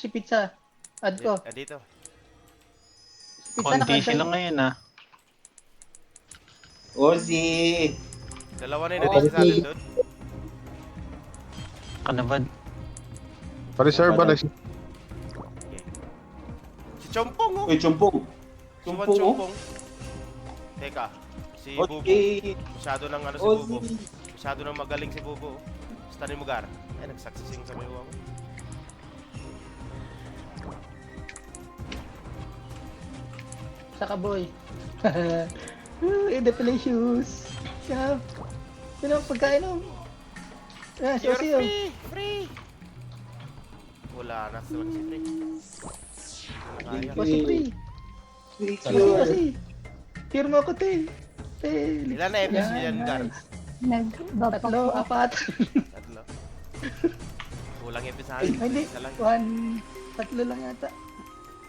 si Pizza. Add ko. Dito. Si Pizza Konti naka-add sila sa'yo. ngayon ah. Ozzy! Dalawa na yung nandito sa atin doon. Kanabad. Pa-reserve ba? Si Chompong oh. Uy, Chumpong! Suwan Chumpong, oh! Chompong. Teka. Si Bubo. Ozzy! Masyado nang ano si Bubo. Ozzy! Masyado nang magaling si Bubo. Stanin mo Gar. Ay, nagsaksising sa mayuwa ko. Saka boy. Delicious. Yan. Yan ang pagkain mo. Yan, You're siyo. free! Free! Wala na si Free. Kaya. O si Free. Sweet Kasi, yun! kasi. Hear mo ako, te. Te. Ilan na episode yan, Gar? Nagbaba Tatlo, ko. apat. Tatlo. Kulang yung episode. Ay, hindi. Isa lang. Tatlo lang yata.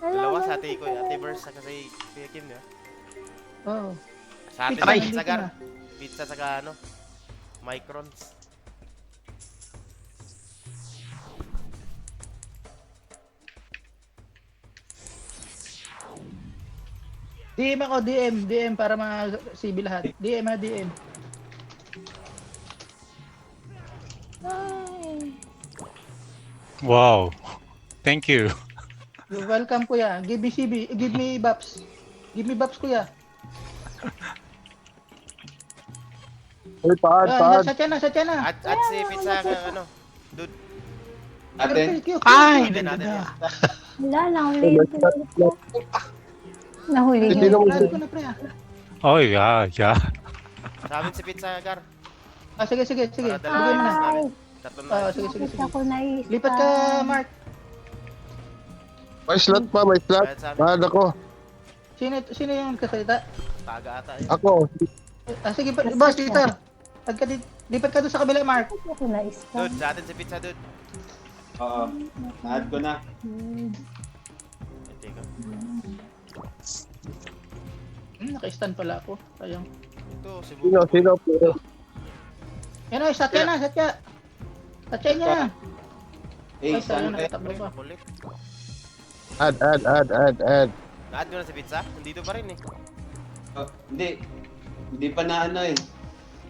Dalawa sa ate ko, ate Verse, saka si Kuya Kim, di ba? Oo. Sa atin, Pizza, sa nandito Gar. na. Pizza, saka ano? Microns. DM ako, DM para ma-CB lahat. DM ha, DM. Ay. Wow. Thank you. You're welcome, kuya. Give me CB, give me Baps. Give me Baps, kuya. Uy, paad, paad. Satya na. At si Pizza, ano? Dude, Atin? Ay! natin natin yan. Wala lang. Nahuli Hindi niyo. naman Plan ko na, pre. Oh, yeah, yeah. Sa amin si Pizza, Gar. Sige. Para Lagay dalawa mo na. na. Ay. Tatlo na. Sige. Bakit ako na-isa? Lipat ka, Mark. May slot pa, may slot. Bayad sa amin. Paad ako. Sino yung kasalita? Taga ata yun. Ako. Sige, boss, dito. Lipat ka doon sa kabila, Mark. Bakit ako na-isa? Dude, sa atin si Pizza, dude. Oo. Na-add ko na. Ay, teka. Naka-stand pala ako. Sayang. Ito, si Sino, Bubo. sino po? Yan o, satya na. Satya niya. Eh, Ay, sayang, saan kayo? nakatakbo pa. Kulit. Add. Na-add ko na si Pizza? Nandito pa rin eh. Oh, hindi. Hindi pa na ano eh.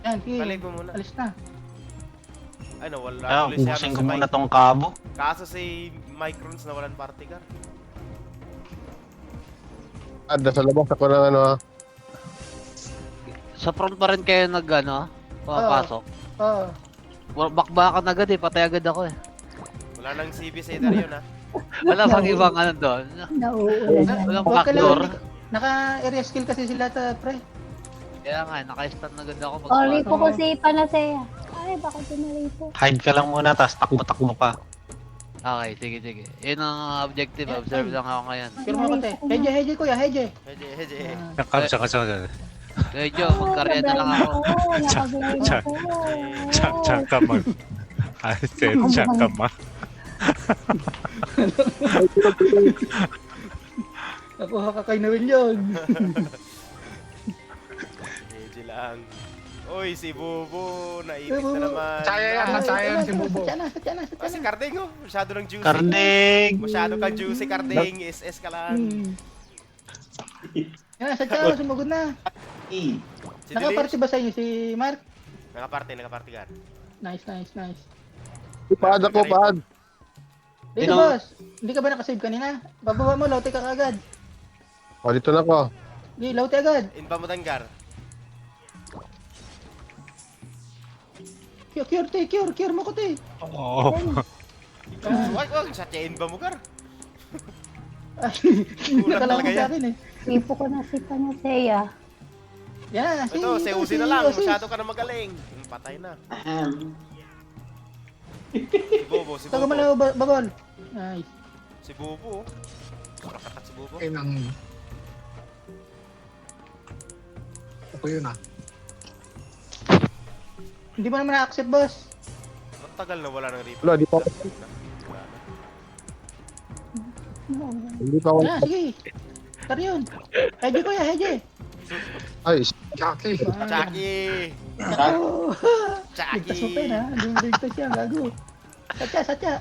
Yan, Balik mo muna. alis na. Ay, nawala. Ah, Tuloy siya ubusin sa ko muna mic. tong kabo. Kaso si Microns nawalan party, Gar. Add, nasa labas ako ng ano ha. Sa front pa rin kayo nag ano, papasok. Oo. Bakbakan agad eh, patay agad ako eh. Wala nang CB sa Idar yun, ha? Wala bang ibang ano doon? Nauulan na. Walang Huwag ka backdoor. lang. Naka-area skill kasi sila, pre. Kaya nga, naka-stand agad ako Sorry po Oo. kasi panasaya. Ay, bakit dinali po? Hide ka lang muna, tapos takbo-takbo ka. Okay, sige. Yun ang objective, observe lang ako ngayon. Firma ko, te. Heje, kuya, heje. Heje. Saka. Medyo, magkarya na lang ako. Nakablind Check. ako. 잠깐만. I said 잠깐만. Nakuha ka kay Noel yun. Heje lang. Uy, si Bubo. Naipit na naman. Satya na. Ah, si Carding, oh. Masyado ng juicy. Karding! Masyado kang juicy, Carding. SS ka lang. Yan, satya, sumugod na. E. Si Nakaparty Delish. ba sa inyo si Mark? Nakaparty, Gar. Nice. Paad ako, paad. Dito, Sino? boss. Hindi ka ba nakasave kanina? Bababa mo, laute ka agad. O, dito na ako. Hindi, laute agad. Inpamutan, Gar. Cure mo ko, te. Oh. Wag, satyain ba mo, Gar? Ay, Kulang nakalaman talaga sa yan. akin eh. Tipo ko na si panasaya. Yan, Ito, si Uzi na lang. Masyado ka na magaling. Patay na. Ahem. Si Bobo. Tago mo lang, bagol. Nice. Si Bobo. Nakakat si Bobo. Ako yun ah. Hindi mo naman na-accept, boss. Matagal na wala ng rito. Wala, di pa ako. Hindi pa ako. Yan, sige. Tara yun. Heje, kuya, heje. Ay, Jackie. Chucky! Oh. Chucky! Ligtas mo pa yun, ha? Ligtas siya, gago. Satya.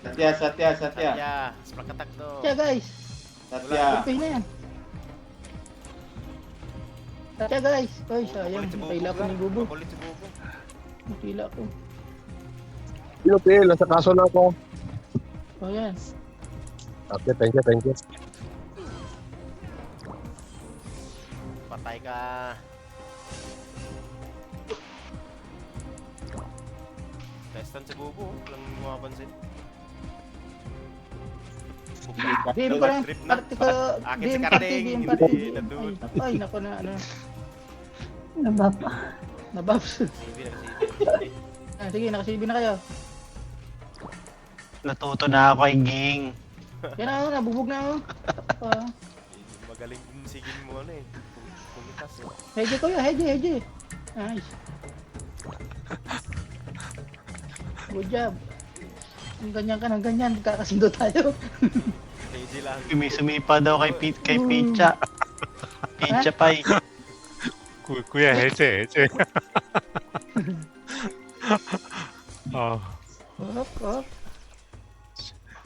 Satya. Satya. Sprakatak to. Satya guys. Satya. Okay na yan. Satya guys. Ay, sayang. Makulit si Bubo, Pila ko Gar. ni Bubo. Makulit si Bubo. Pila ko. Sino, Phil? Nasa kaso na ako. O yan. Okay, thank you. Patay ka. Testan si Bubo. Walang mapapansin. DM ko lang. Trip na. Party ko. Akin si DM party. Karding. DM Hindi party. nandun. Ay, nako na ano. Naba pa. Nababs. Nagsibi, nagsibi. Sige, nakasibi na kayo. Natuto na ako kay Ging. Yan ako, nabubog na ako. Ah. Magaling din sigin mo ano eh. Pumitas eh. Heje ko yun, heje. Nice. Good job. Ang ganyan ka ng ganyan, kakasundo tayo. Easy lang. Sumipa daw kay Picha. Picha pay. kuya 해제. Hop.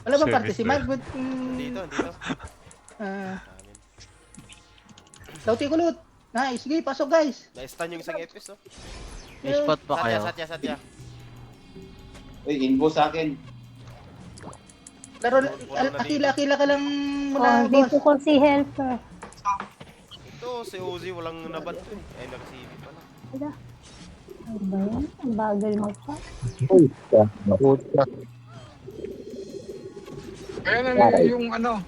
Wala bang Service party si Mark? Dito. Ah, Lauti kulot. Nice, sige, pasok guys. Na-stun yung isang episode. May spot pa kayo. Satya. Uy, inbo sa akin. Pero akila ka lang muna, Hindi boss. po ko si helper. Ito, si Uzi walang nabat to eh. Ay, naka-CV pala. Wala. Ano ba yan? Ang bagal magpa. Uy, nakuta. Ayan na yung ano.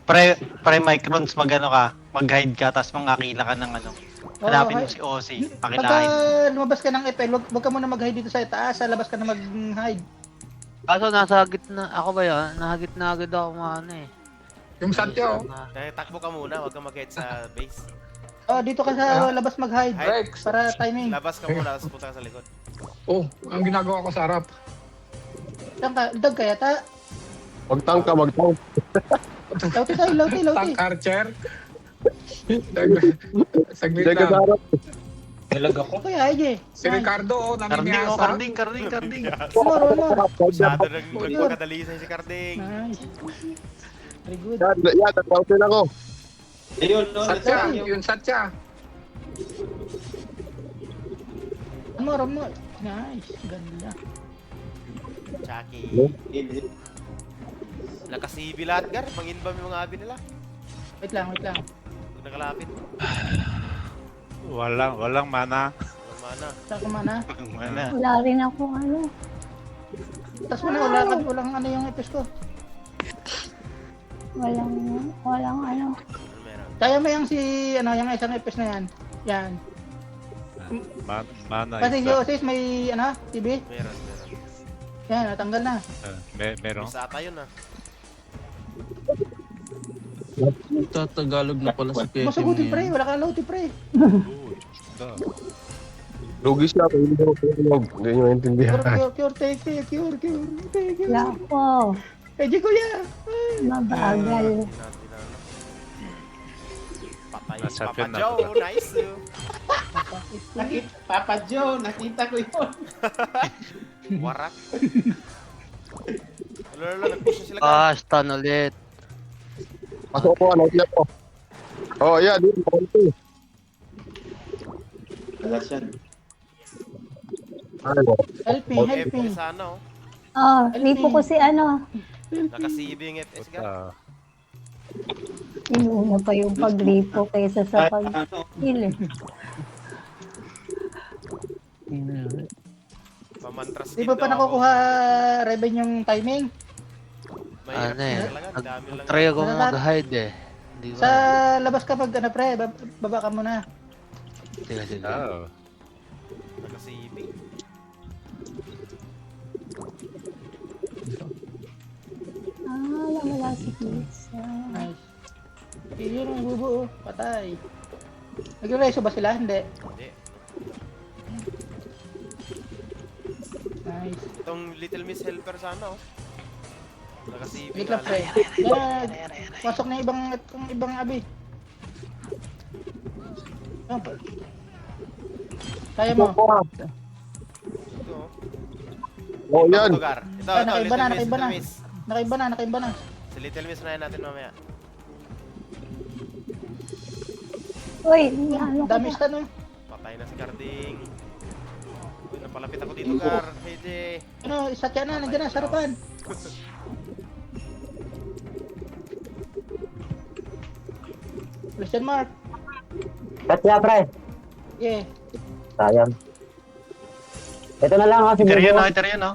Pre Microns mag-hide ka, tapos mangakila ka ng ano. Hanapin mo si Ozzy, Pagka pakilain. lumabas ka ng FL, wag ka muna mag-hide dito sa taas, sa labas ka na mag-hide. Kaso nasa gitna, ako ba yun? Nasa gitna agad ako maano eh. Yung Satya, oh. Kaya takbo ka muna, huwag kang mag-head sa base. Oh, dito ka sa labas mag-hide Rex. para timing. Labas ka muna, tapos punta ka sa likod. Oh, ang ginagawa ko sa harap. Saan ka? Dag kaya ta? Magtang. Lauti tayo, lauti. Tank Archer. Saglit Teka, lang. sarap. Kaya, Heje. Si Ricardo, oh, namimiyasa. Karding. One more. Masyado nang nagpakadalisan si Karding. Nice. Very good. Yan, nagpautin ako. Ayun, no? Satya, yung Satya. One more. Nice. Ganda. Chucky. In- Naka-CV lahat, Gar. Pang-inbam yung mga abi nila. Wait lang. Huwag nakalapit. walang mana. Walang mana. Saan ka mana? Mana. Wala rin ako ano. Tapos mo na, walang ano yung ipis ko. Walang ano. Ano meron? Kaya mo yung yung isang ipis na yan. Yan. mana Kasi si 있어. Osis may, TV. Meron. Yan, natanggal na. meron. Isa ata yun ah. Tagalog na pala si Masugutin pre, wala ka lauti pre. Lugi siya, pero hindi ko tulog. Hindi nyo maintindihan. Cure, take. Wala ako. Heje kuya. Mabagal. Patay. Nasa Papa pin na Joe, pala. nice. Papa Joe, nakita ko yun. Warak. Lalo, nag-push na sila, Gar. Stun ulit. Pasok ko, ano siya ko. Oh, yeah, di mo. Alas yan. Ano? Help me. FS sana oh. Lipo ko si ano. Naka-CV yung FS, Gar. Inuna pa yung paglipo kaysa sa Ano? pag-heal eh. Pamantras Di ba pa nakukuha Reven yung timing? Mahirap Ano eh, talaga, dami lang. Try ako mag-hide eh. Di Sa ba? labas ka pag pre, baba ka muna. Sige. Naka-CV. Wala si Pizza. Nice. Yun ang bubo, patay. Nag-reso ba sila? Hindi. Hindi. Nice. Itong Little Miss Helper sana oh. Naka-CV Wait lang pre. Yan, pasok na ibang abi. Yan pa. Kaya mo. Ito oh. Oh, yan. Ito, Gar. Ito, Nakaiba na. Little Miss. Nakaiba na, nakaiba na. Si Little Miss na natin mamaya. Uy, ano ko Dami ba? stun, oh. Patay na si Carding. Uy, napalapit ako dito, Gar. Hey, Jay. Ano, Satya na, nandiyan na, sa harapan. Question mark. Katya, pre. Yeah. Sayang. Ito na lang kasi Iter yun, Bobo. no? Iter yun, no?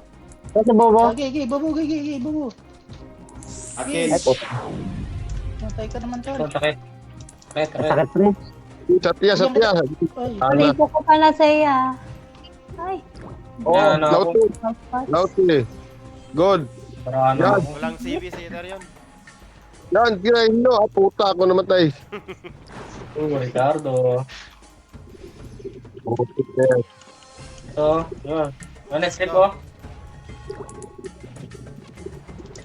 Ito si Bobo. Okay, bubu, bubu. Akin. Ito. Matay ka naman, tol. Sakit. Sakit, sakit. Sakit, pre. Satya, Satya. Ay, Tama. Ripo ko pala sa iya. Ay, Oh, Yan, ako. Lauti. dapat. Lauti. Good. Para Yan. Walang CV si Iter yun. Yan, kirain nyo. Ah, puta ako namatay. Ricardo. Okay. Ito. Yun. Let's go.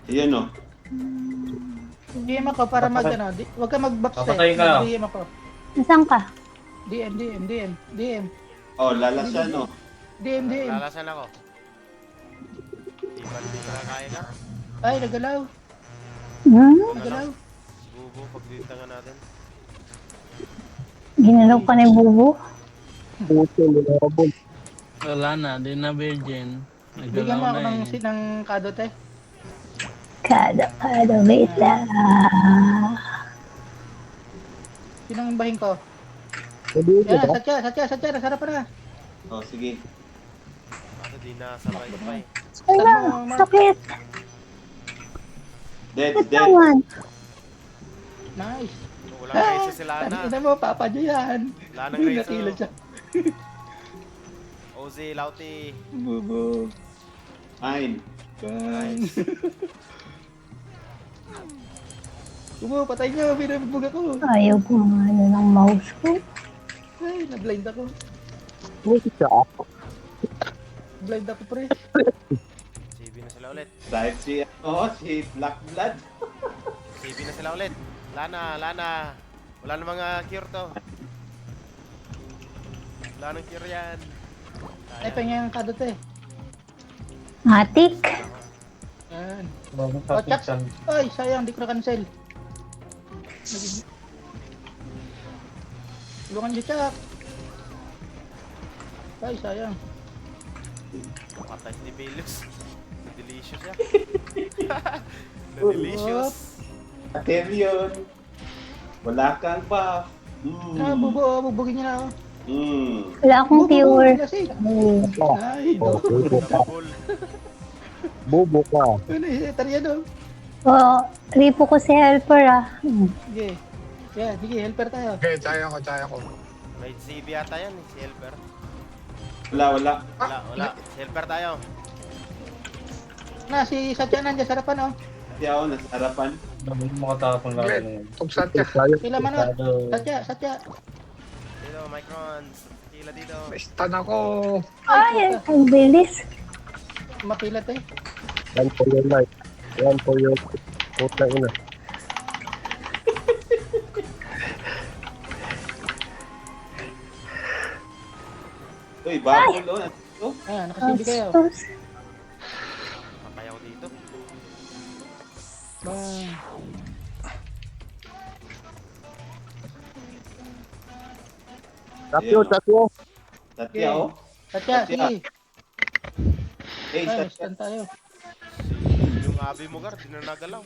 Yan o. DM ako para mag, ano, huwag ka mag-backstep. Papatay ka. DM ako. Nasaan ka? DM. Oh, lalasan o. DM. Lalasan ako. Di ba hindi na kaya ka? Ay, nagalaw. Hmm? Nagalaw. Bubo, pagdintangan natin. Ginalaw ka ni Bubu? Puto, nilabog. Wala na, di na virgin. Bigyan mo ako Nagalaw na ng, eh. ng kadote. Kada, wait lang. Sinong bahin ko? Sabihin Yan, ko, Satya, nasarap na. Oh, sige. Kaso di na sabay-sabay. Ay na, sakit. Dead, Sakit dead. naman. Nice. Walang race si Lana. Ina mo, papa niyo yan. Lanang race. Natila siya. Ozzy, Lauti. Bubu. Fine. Nice. Bubu, patay niyo. Binabog ako. Ayaw ko ano ng mouse ko. Ay, na-blind ako. puti siya ako. Blind ako, pre. CV na sila ulit. Dahil si Black Blood. CV na sila ulit. Lana. Wala na mga cure to. Wala nang cure yan. Ay, pengen yung kadote. Matik. Yan. Oh, Chuck. Ay, sayang, di ko na-cancel. Tulungan niyo, Chuck. Ay, sayang. Patay si Belus. Delicious ya. Delicious. Aterion. Wala kang buff. Ah, bubu, oh, bubugin niyo na ako. Wala akong cure. Lasing. Oh, Ay, oh, bubo ka. Double. Bubo ka. ano yung Eterian, oh. Oo, ripo ko si helper ah. Sige. Yeah, sige, helper tayo. Okay, tsaya ko. May CV ata yan si Helper. Wala. Wala. Si Helper tayo. Na, si Satya nandiyan sa harapan, oh. Kasi ako nasa harapan. Tugsat ka. Sayang. Kila man, oh. Satya. Dito, Microns. Kila dito. Stun ako. Ay, ang bilis. Mapilat, eh. Yan for your life. Yan for your puta ina. Uy, bakul o. Oh. Ah, nakasindi kayo. Sus. Patay ako dito. Bang. Takyo. Satya o. Satya, sige. Hey, Ay, Satya. stand tayo. Yung abi mo, Gar, di na nagalaw.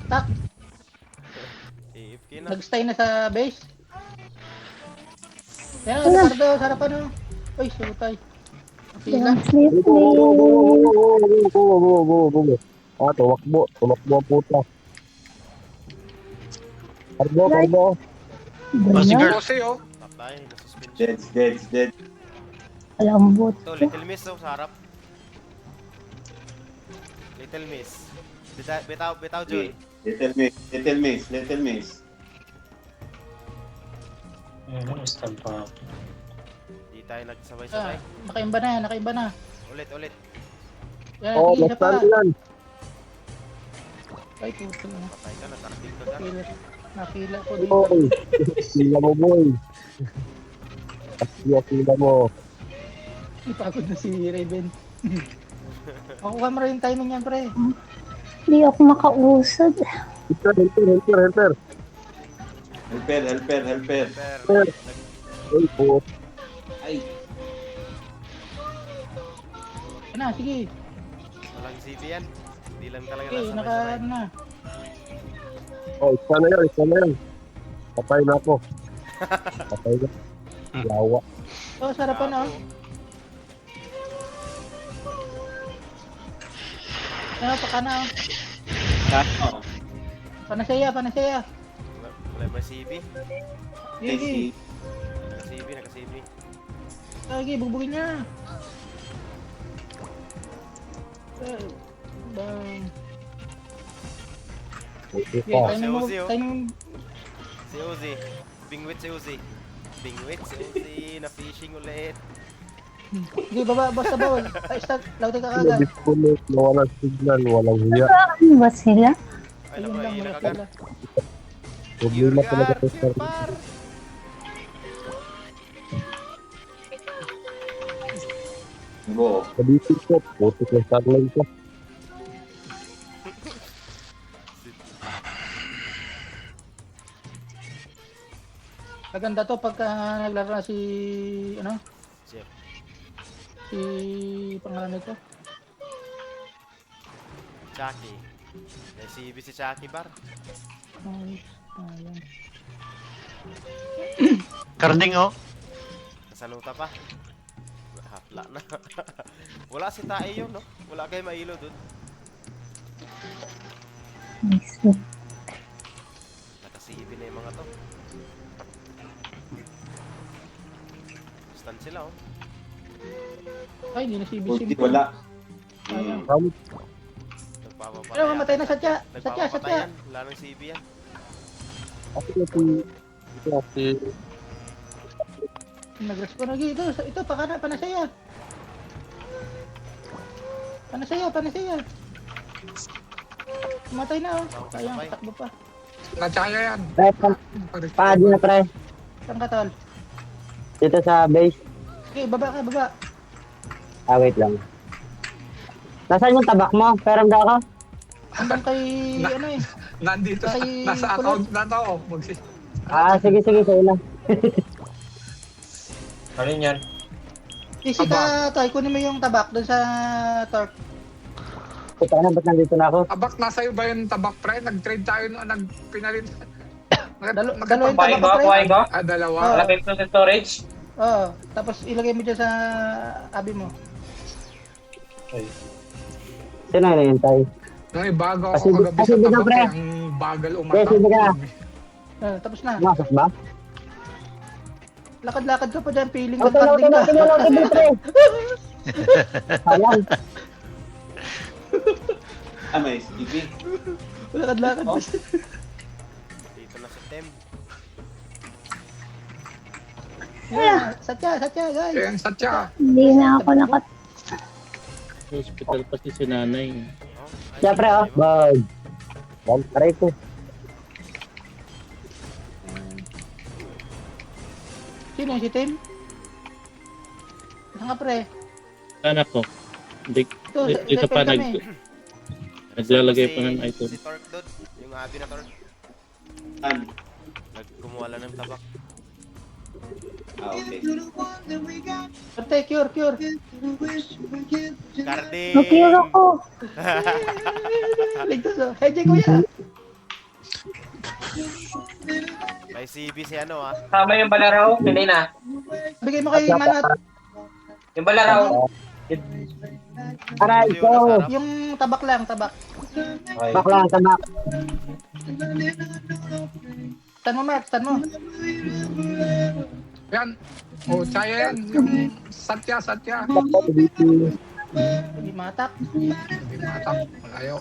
Tak, AFK na. nag-stay na sa base. Yan, Ricardo, sa harapan, oh. Uy, sutay. Pila. Don't sleep me. Bubo. Ah, tumakbo ang puta. Cargo. Oh, si Girl. Kasi oh. Patay, na-suspension. Dead. Lambot. Ito, Little Miss oh, sa harap. Little Miss. Bitaw, Jun. Little Miss. Di tayo nagsabay-sabay. Ah, nakaimba na. Ulit. Yan, Oh, sige, isa pa. basta yan. Ay, puto. Patay ka, nakarting ka, Gar. Nakila ko dito. Boy. Sila mo, boy. Sila mo. Ipagod na si Raven. Makuha mo rin yung timing yan, pre. Hindi ako makausad. Helper. Helper. Per. Ay, po. Ay, Yan na, sige. Walang CP yan. Hindi lang talaga Okay, nasa naka, sabay-sabay. ano na. Oh, isa na yan. Patay na ako. Patay na. Yawa. Oh, sarapan na, oh. Ano, paka na, oh. oh. Panasaya. Wala ba CP? Sige. Naka-CP. Sige, bugbugin niya. Bang. Okay Okay, pa. timing mo, Si Uzi, oh. timing. Si Uzi. Bingwit si Uzi. Na fishing ulit. Sige, baba, basta bawal. Ay, start, lautin ka kagad. Disconnect, walang signal, walang hiya. Ano ba sila? Ay, Ayun naku, lang, ay, wala nakagat. pala. Problema talaga Pure sa par! Bo. Pag-isip ko, putik yung starline ko. Maganda to pagka naglaro na si, ano, Chef. si pangalan nito. Chucky. May CB si Chucky bar. Ay, ayan. Karding oh. Nasaluta pa. Hapla na. Wala si Tae yun, no? Wala kayo mailo dun. Nice. Naka-CB na yung mga to. Stand sila, oh. Ay, hindi na si Buti Bisim. wala. Ayun. Nagpapapatay. Ano, mamatay na Satya. Nagpapapatay yan. Wala nang CB yan. Ako na si Nag-respond lagi. Ito, panasaya. Panasaya. Matay na, oh. Sayang, takbo pa. Nachaya yan. Pre, paadi na pre. Saan ka, tol? Dito sa base. Okay, baba ka, baba. Ah, wait lang. Nasaan yung tabak mo? Peramda ako? Hanggang kay, ano eh. Nandito sa, Ay, nasa kulot. account na to. Ah, sige, sa'yo na. Ano yan? Easy ka, Toy. Kunin mo yung tabak doon sa torque. Puta na, ba't nandito na ako? Tabak, nasa iyo ba yung tabak, pre? Nag-trade tayo noon, nagpinalit. Dalawa yung tabak, pre. Dalawa. Oo. Malapit to sa storage. Oo. Tapos ilagay mo dyan sa abi mo. Sino yun tayo? Nung bago Kasi- ako kagabi kasi sa di ka, tabak, pre. ang bagal Kasi umatang. di ka. Tapos na. Pumasok ba? Lakad-lakad ka pa dyan. Feeling Okay, ka okay, okay, okay, pre. Sayang. Ah, may SGP. Lakad-lakad. Oh. Dito na si Tem. Yeah. Satya, guys. Ayan, Satya. Hindi na ako nakat... Hospital pati si nanay. Oh, ay, Siyempre, oh. CB mo. Bag. Bag, taray ko. Sino yung si Tim? Saan ka, pre? Anak ko. Hindi, Ito, isa pa kami. naglalagay pa ng Si- item. Si Torque doon. Yung abi na Torque. An? Nagkumuha lang ng tabak. Ah, okay. Ate, cure. Carding! Mag-cure ako. Ligtas, oh. Hey, Jay, kuya. May CB si ano, ah. Tama yung balaraw, hindi na. Bigay mo kay Manat. Yung balaraw. Aray Yung ko. nasa harap. Yung tabak lang, tabak. Bak lang, tabak. Tan mo, Mark. Tan mo. Yan. Oh, Chaya yan. Yung Satya. Hindi matak. Hindi matak. Malayo.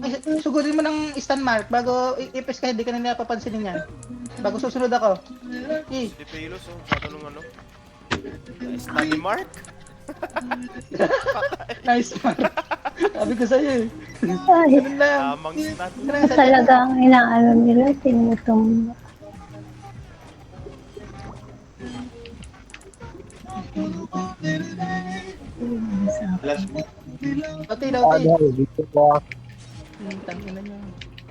Ay, sugurin mo ng stand mark bago ipes ka, hindi ka na nila papansinin yan. Bago susunod ako. Eh, Di Pelos, oh. Sa tanong ano. Study mark? nice mark. Sabi ko sa'yo eh. Ay, Ganun lang. Tamang stat. talaga ang inaano nila. Tinutum. Oti, Ah, oti. dahil dito ko. Tangin na niya.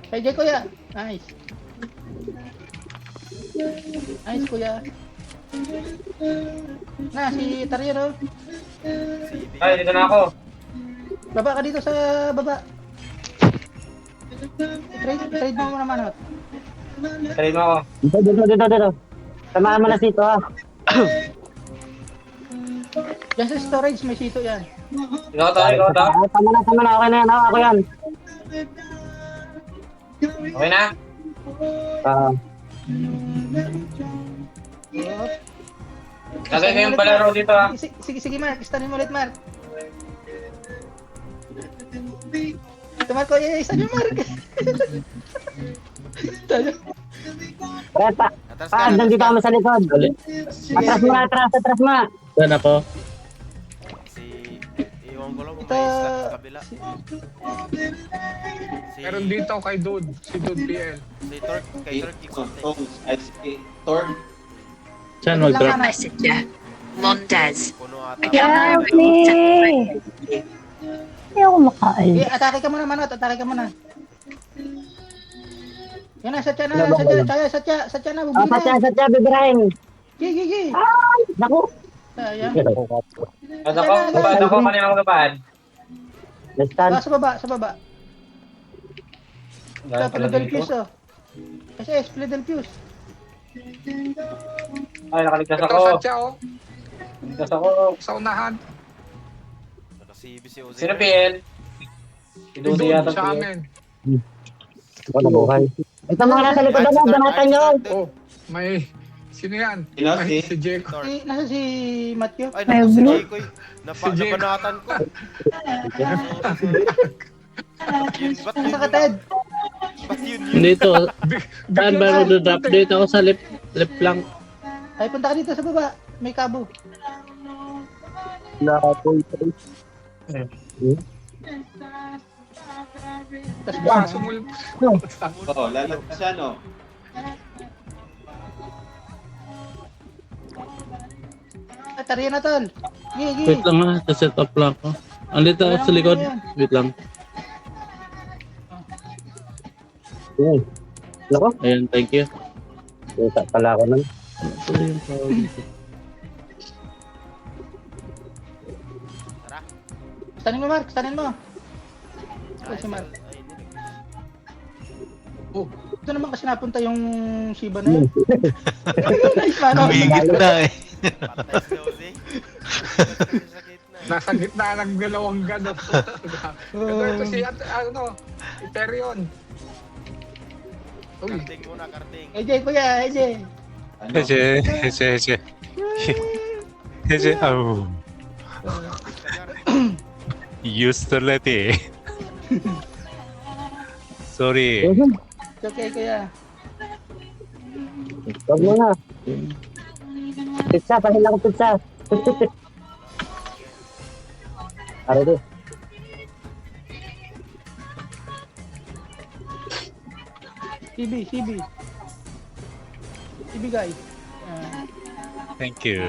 Kay Jay, kuya. Nice. Nice, kuya. Na, si Taryo, no? Ay, dito na ako. Baba ka dito sa baba. Trade mo muna manot. Try mo ako. Dito. Tamaan mo na sito ha. Yan sa storage, may sito yan. Ikaw to. Tama na. Okay na yan. Ako yan. Okay na? Yup. Lagay ko yung palaro dito ha. Sige, Mark. Stanin mo ulit, Mark. Ito, Mark. Isa niyo, Mark. Tayo. Pre, Atras ka, nandito atras kami sa likod. Atras mo. Saan ako? Si... Iwan ko lang kung Ito, may slot sa kabila. Si... Meron dito kay Dude. Si Dude PL. Si Tork, kay Tork, Torn. Saan mag-drop? Messenger. Mondez. puno ata. Yay! Hindi ako makain. Okay, atake ka muna, manot. Atake ka muna. Yan na, satya na. Satya na. Bubili na. Satya, bibirahin. Gigi. Naku. Sayang. Babad ako kanina ko babad. Sa baba. Dapat level fuse, oh. SS, level fuse. Ay, nakaligtas Ito sa tiya, oh. Nakaligtas ako. Sa unahan. Naka-CB si Ozzy. PL? Si Dude sa amin. Ako nabuhay. Ito mga nasa likod mo, banatan nyo. Oh, may... Sino yan? Sino? May si Jake. Nasa si Matthew. Ay, naku, si Jaykoy. Si Jake. Napanatan ko. Yun, ba't yun? Nasa ka, Ted. Ba't yun? Dito. Saan ba mag-drop? Dito ako sa left lang. Ay, punta ka dito sa baba. May kabo. Na boy. Tapos Wow, ba? sumul... Oo, lalabas siya, no? Tariyan na, tol. Gigi. Wait lang ha. Sa-set up lang ako. Andito ako sa likod. Wait lang. Naku, Ayan, thank you. kita pala ako nun. Ano yung tawag dito? Tara. Stanin mo, Mark. Stanin mo. Ito si Mark. Ay, hindi. Oh, ito naman kasi napunta yung Shiba na yun. Nice, mano. Humigit na eh. Patay si Ozzy. Sakit na. Nasa gitna ng dalawang gano'n. Ito si, ano, Ethereum. Uy, Karting muna, karting. AJ, kuya, AJ. 해제. 해제, 아우. Used already. Sorry. It's okay, kuya. Huwag mo na. Pizza, pahila ko pizza. Araw din. CB guys. Thank you.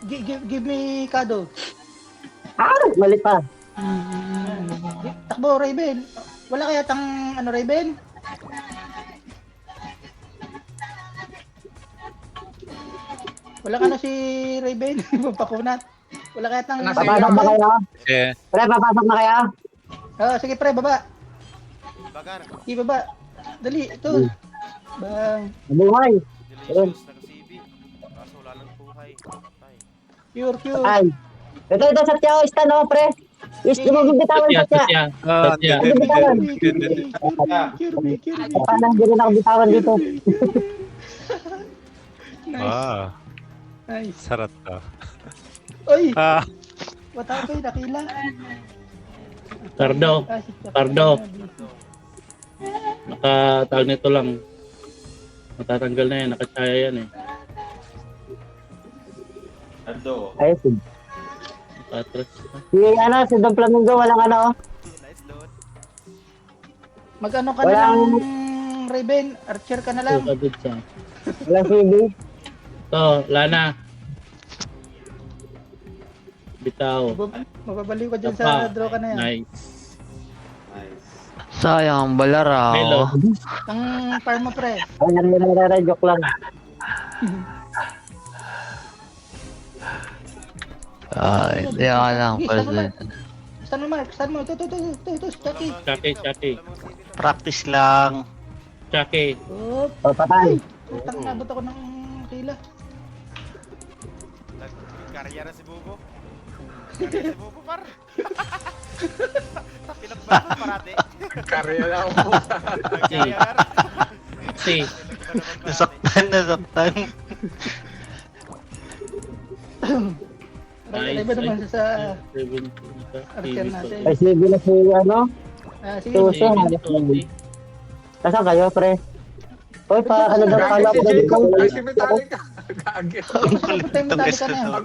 Give me Kado. Mali pa. Takbo, Raven. Wala kaya tang ano, Raven? Wala ka na si Raven. Pakunat. Wala kaya tang... Papasok na kayo? 예. Pre, papasok na kayo? Sige pre, baba. Bagar. Sige, baba. Dali, ito. Bang. Nabuhay. Delicious, naka-CB. Kaso wala nang buhay. Patay. Pure. Ay. Ito, sa tiyaw. Stan o, pre. Is, bitawan sa tiyaw. Satya. Paano hindi rin ako bitawan dito? 와, Nice. 살았다. Oy! 아, What happened? Nakila? Cardo. Cardo. Nakatawag nito lang. Matatanggal na yan. Nakachaya yan eh. Ardo. Ayos. Nakatras. Si Don Flamingo, walang ano. Nice load. Mag-ano ka na lang, Raven? Archer ka na lang. Sukadod sa. Walang CB. Ito, Lana. Bitaw. Mababaliw ka dyan sa Tapa. draw ka na yan. Nice. Nice. Sayang, balaraw. Melo. Ang farm mo, pre. Ay, nangyari, joke lang. Ay, hindi ka lang. President. Saan mo, Mark? Saan mo? Ito, Chucky. Chucky. Practice lang. Chucky. Oh, O, patay. putang nabot ako ng kila. Nagkarya na si Bubo. Karya si Bubo, par. Pinagbago parati. Karya na ako. Nagkarya na rin. Si. Nasaktan. Bakit iba naman siya sa 17. archer natin. Ay, sige na si, ano? Sige. Tuso, hanap namin. Nasaan kayo, pre? Oy, pa, ano daw, kala ko Gagi si na Jacob. Ay, si dito. Metallica. Gagi. Patay mo tali ka na yan.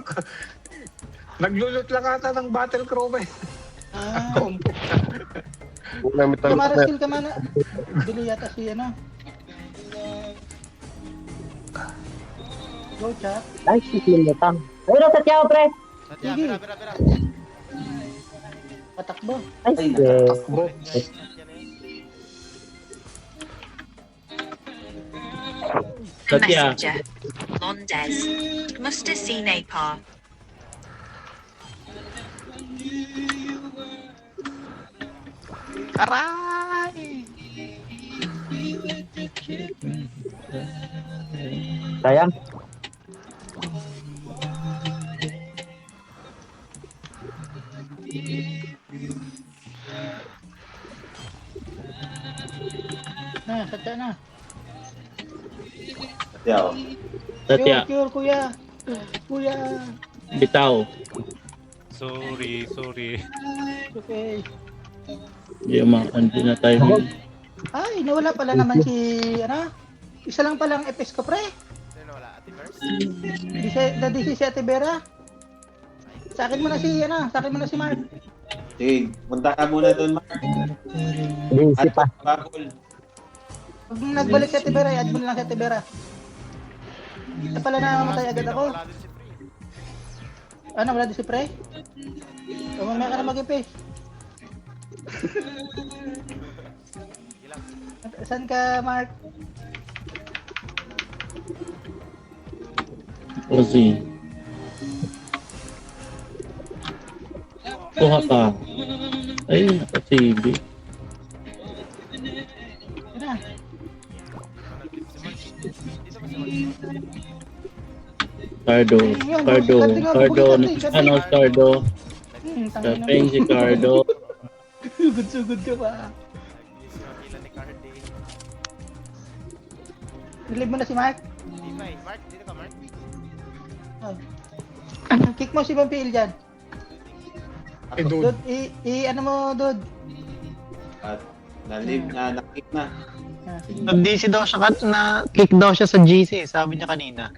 Naglulot lang ata ng battle crow ba eh. Combo. Wala metal. Kamara skill ka mana. Bili yata si ano. Go, chat. Ay, siklin mo tang. Ay, nasa tiyaw, pre. Satya, Sige. bira. Patakbo. Ay, sige. Takbo. A Satya. messenger. Mondes. Must have seen a par. Sayang. Satya na. Yaw. Satya. Cure, kuya. Kuya. Bitaw. Sorry. Okay. Hindi na tayo. Ay, nawala pala naman si, ano? Isa lang palang episco, pre. Sino wala? Ate Merce? Dadisi si Ate Vera. Sa akin mo na si, ano? Sa akin mo na si Mark. Sige, punta ka muna doon, Mark. Busy pa. Bakul. Pag nagbalik si Ate Vera, i-add mo na lang si Ate Vera. Ito pala namamatay agad ako. Wala din si Free. Ano, wala din si Pre? O, mamaya ka na mag-ipis. Saan ka, Mark? Ozzy. Kuha ka. Ay, nakasibi. Yan na. Cardo. Ano, Cardo. Tangina Kapeng si Cardo. Sugod-sugod ka pa. Nakila ni Cardi. Relieve mo na si Mark. Di ba eh? Mark, dito ka, Mark. Oh. Kick mo si Vampil dyan. Eh, dude. Dud, ano mo, Dud? At na-live na, nakik na. Sige. DC daw siya, na-kick daw siya sa GC, sabi niya kanina.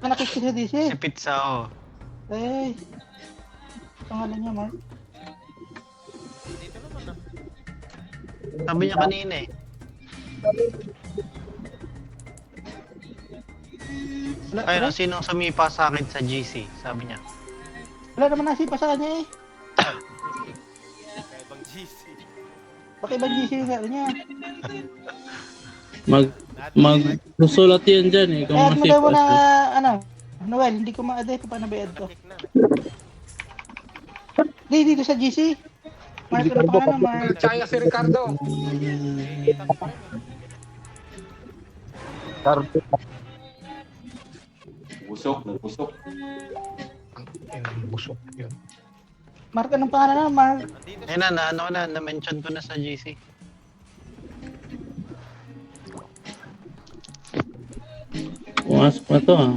Nakick siya DC. Si Pizza, oh. Eh. Pangalan niya, Mark. Dito naman ah. Sabi niya kanina eh. Ayun, sinong sumipa sa akin sa GC, sabi niya. Wala naman nasipa sa kanya eh. Kaya ibang GC. Baka ibang GC yung sabi niya. Magsusulat yan dyan eh. Kung Add mo daw masipas. na, ano, Noel, hindi ko ma-add eh. Paano ba i-add ko? Kick na. Hindi, dito sa GC. Mark, ano pa nga Mark? Chaya si Ricardo. Kita ko pa rin. Cardo. Nagpusok. Busok yun. Mark, anong pangalan na, Mark? Andito Ayun na-mention ko na sa GC. Pumasok na to ah.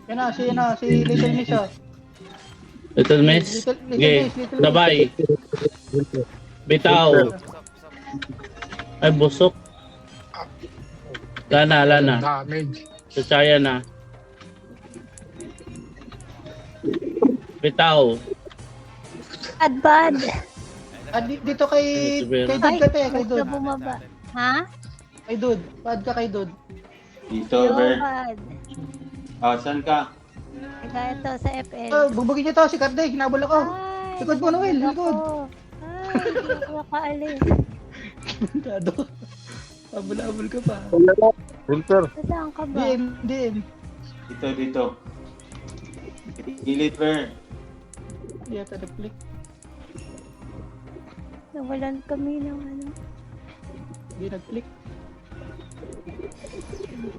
Yan na, si Little Miss, oh. Little Miss. Little Okay. Miss, Little Sabay. Bitaw. Ay, busok. Lana. Damage. Sasaya na. Bitaw. Bad. Dito kay Dud ka te, kay Huwag Dud. ka bumaba. Ha? Kay Dude. Pad ka kay Dude. Dito, Yo, Ber. Pad. Oh, saan ka? Kaya to sa FL. Oh, bugbugin niyo to si Carday. Hinabol ako. Ay, Likod mo, Noel. Likod. ako. Ay, hindi ako makaalis. Dado. Abol-abol ka pa. Filter. Saan ka ba? DM. Dito. Gilid, Ber. Hindi yata nag-click. Nawalan kami ng ano, Hindi nag-click.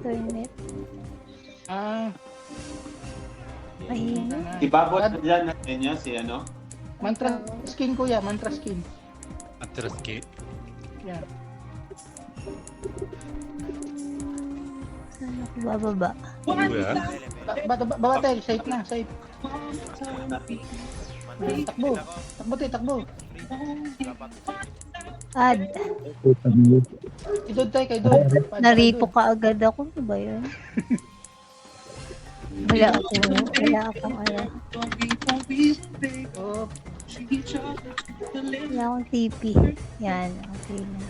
internet. Ah. Mahina. Si Babot na dyan natin niya, si ano? Mantra skin kuya. Mantra skin. Atraski. Yan. Saan ako bababa? Kuya. Babatel. Safe na. Safe. Takbo. Takbo. Ad. Kay Dude tayo. Kay Dude. Naripo ka agad ako. Ano ba yun? Wala akong ano. Oh. Wala akong TP. Yan, okay na.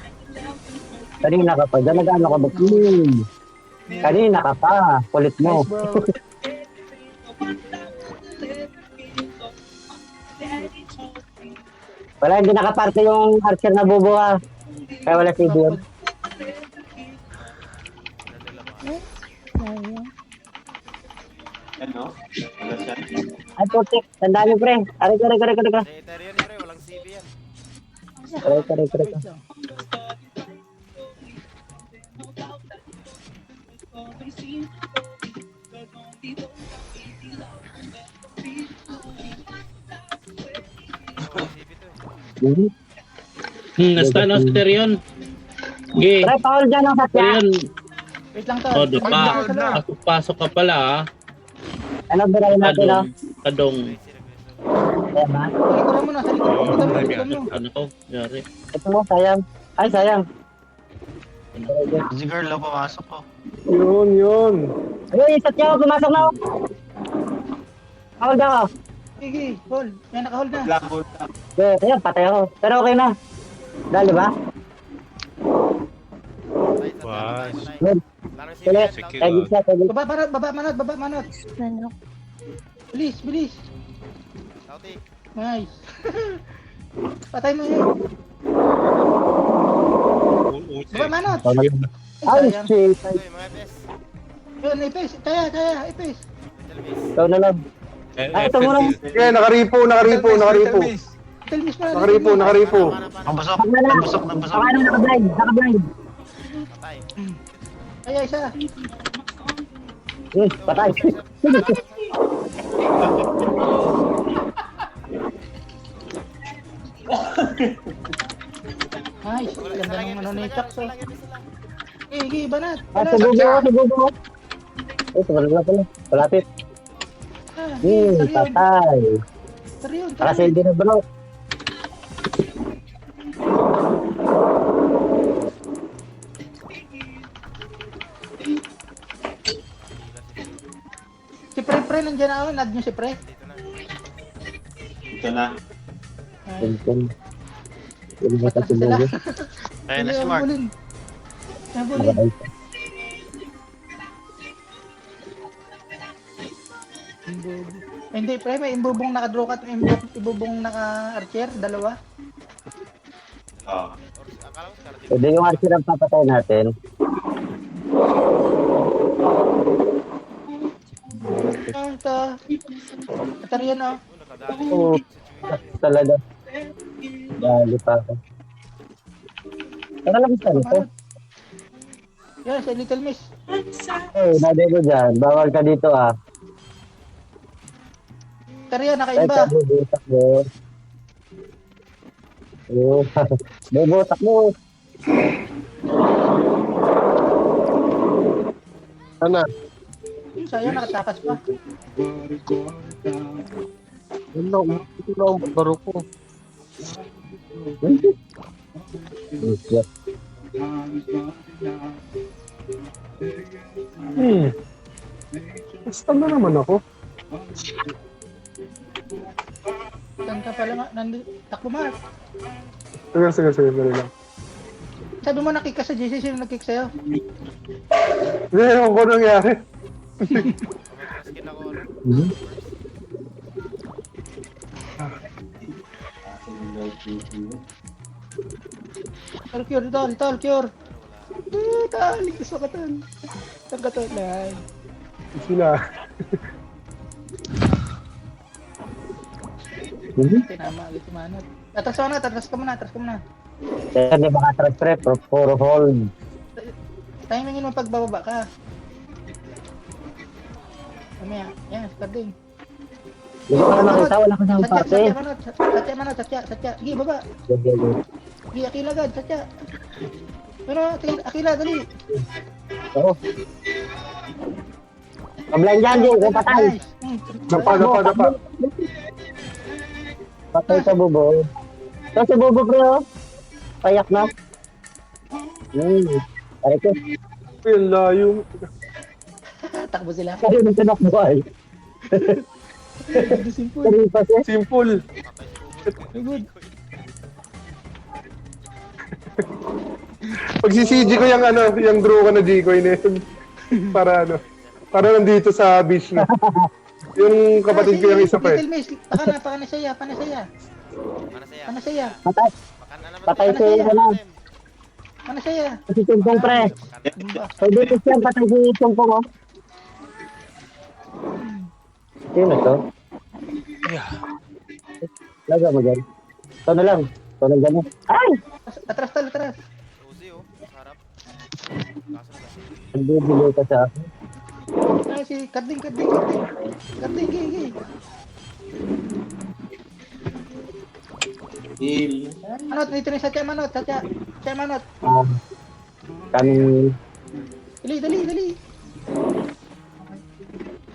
Kanina ka pa. Diyan nag-ano ka ba? Kanina ka pa. Kulit mo. Nice bro. Wala, hindi nakaparte yung archer na bubuha. Kaya wala si Dion. Sayang. Ano? Wala siya. Ay, putik. Tandaan niyo, pre. Aray. Sa Ethereum yun, pre. Walang CB yan. Aray. Wait lang. Walang CB to eh. Nasta no, Terion. Ge, Pre, Paul dyan ang satya. Terion. Wait lang to. Oh, di pa. Pasok ka pala, ah. Ano ba rin natin, no? Kadong. Ayan ba? Sa likuran mo na. Sa likuran mo. Ano ko? Yari. Ito mo, sayang. Ay, sayang. Si girl, pumasok ko. Yun. Ayun, yung satya ko. Pumasok na ako. Hold ako. Sige, hold. Yan, naka-hold na. Black hole na. Ayun, patay ako. Pero okay na. Dali ba? Wow. Larang CB Kaya, yan. Secure. kaya gitsa, kaya gitsa. Baba manot. Ano? Bilis. Tauti. Nice. Patay mo yun. Baba manot. Ay, shit. Ito yung mga FS. Yun, ipis. Kaya, ipis. Little Miss. Ikaw na lang. Ay, ito muna. Okay, nakaripo. Tell me pa. Nakaripo. Nabusok. Wag na lang. Nabusok. Baka na nakablind. Patay. Kaya isa. Patay. Nice. Ganda ng ano ni Chuck. So. Sige, banat. Ah, sububo. Ay, sububo na pala. Palapit. Patay. Seriyon. Nakasildi na bro. Si Pre, nandiyan na ako. Nad nyo si Pre. Dito na. Ito na. Hindi mo Patras kasi sila. bubo. Ayun na si Mark. Nabulin. Hindi, Pre. May imbubong naka-draw cut. Imbubong naka-archer. Dalawa. Or Oh. akala ko Scarlet. Pwede yung archer ang papatay natin. Ito. Ito rin oh. Nakadali. Oo. Talaga. Dali pa ako. Tara lang sa nito. Yan, si Little Miss. Eh, naday ko dyan. Bawal ka dito ah. Ito rin, Ay, naka-imba. bubutak mo. Oo. Bubutak mo. Ano? Sayang, nakatakas pa. Ano? Ito na ang baro ko. Shit. Basta na naman ako. Saan ka pala nga? Takbo, Mark. Sige, dali lang. Sabi mo nakick ka sa JC, sino nag-kick sa'yo? Hindi, ewan ko nangyari. Okay, cross skin ako. Ano? Tol, cure, tol, cure. Tol, ligtas mo ka, tol. Tol ka, tol. Yan. Sila. Tinama, ulit yung manot. Atras ka muna, atras ka muna, atras ka muna. Kaya di baka trust pre, puro hold. Timingin mo pagbababa ka. Mamaya, yan, skarding. Hindi ko na makita, wala ko ng parte. Satya. Gi, baba. Okay. Gi, Akila agad, satya. Pero, Akila, dali. Oo. Pablayan dyan, di, kung patay. Nice. Dapa. Patay sa bubo. So, si bubo pre, oh. Payak na. Pare ko. Yung layo. Takbo sila. Kaya nang tinakbuhay. Simple. Kaya pa siya. Simple. Good. Pag si CG ko yung yung draw ko na G-Coin na yun. Para para nandito sa beach na. Yung kapatid ko yung isa pa eh. Little Miss, pana saya. Mana saya? Pana saya. Patay. Makan na naman. Patay Patay siya na. Pana saya. Si Tumpong pre. Bumba. Pwede ko siya patay si Tumpong, oh. Sino to? Laga mo dyan. Ito na lang. Ito na dyan. Ay! Atras tol, atras. Uzi oh. Harap. Kaso na. Nagbibili ka sa akin. Ay, si Karding, gi. Heal. Manot, dito na yung satya, manot. Kami... Dali.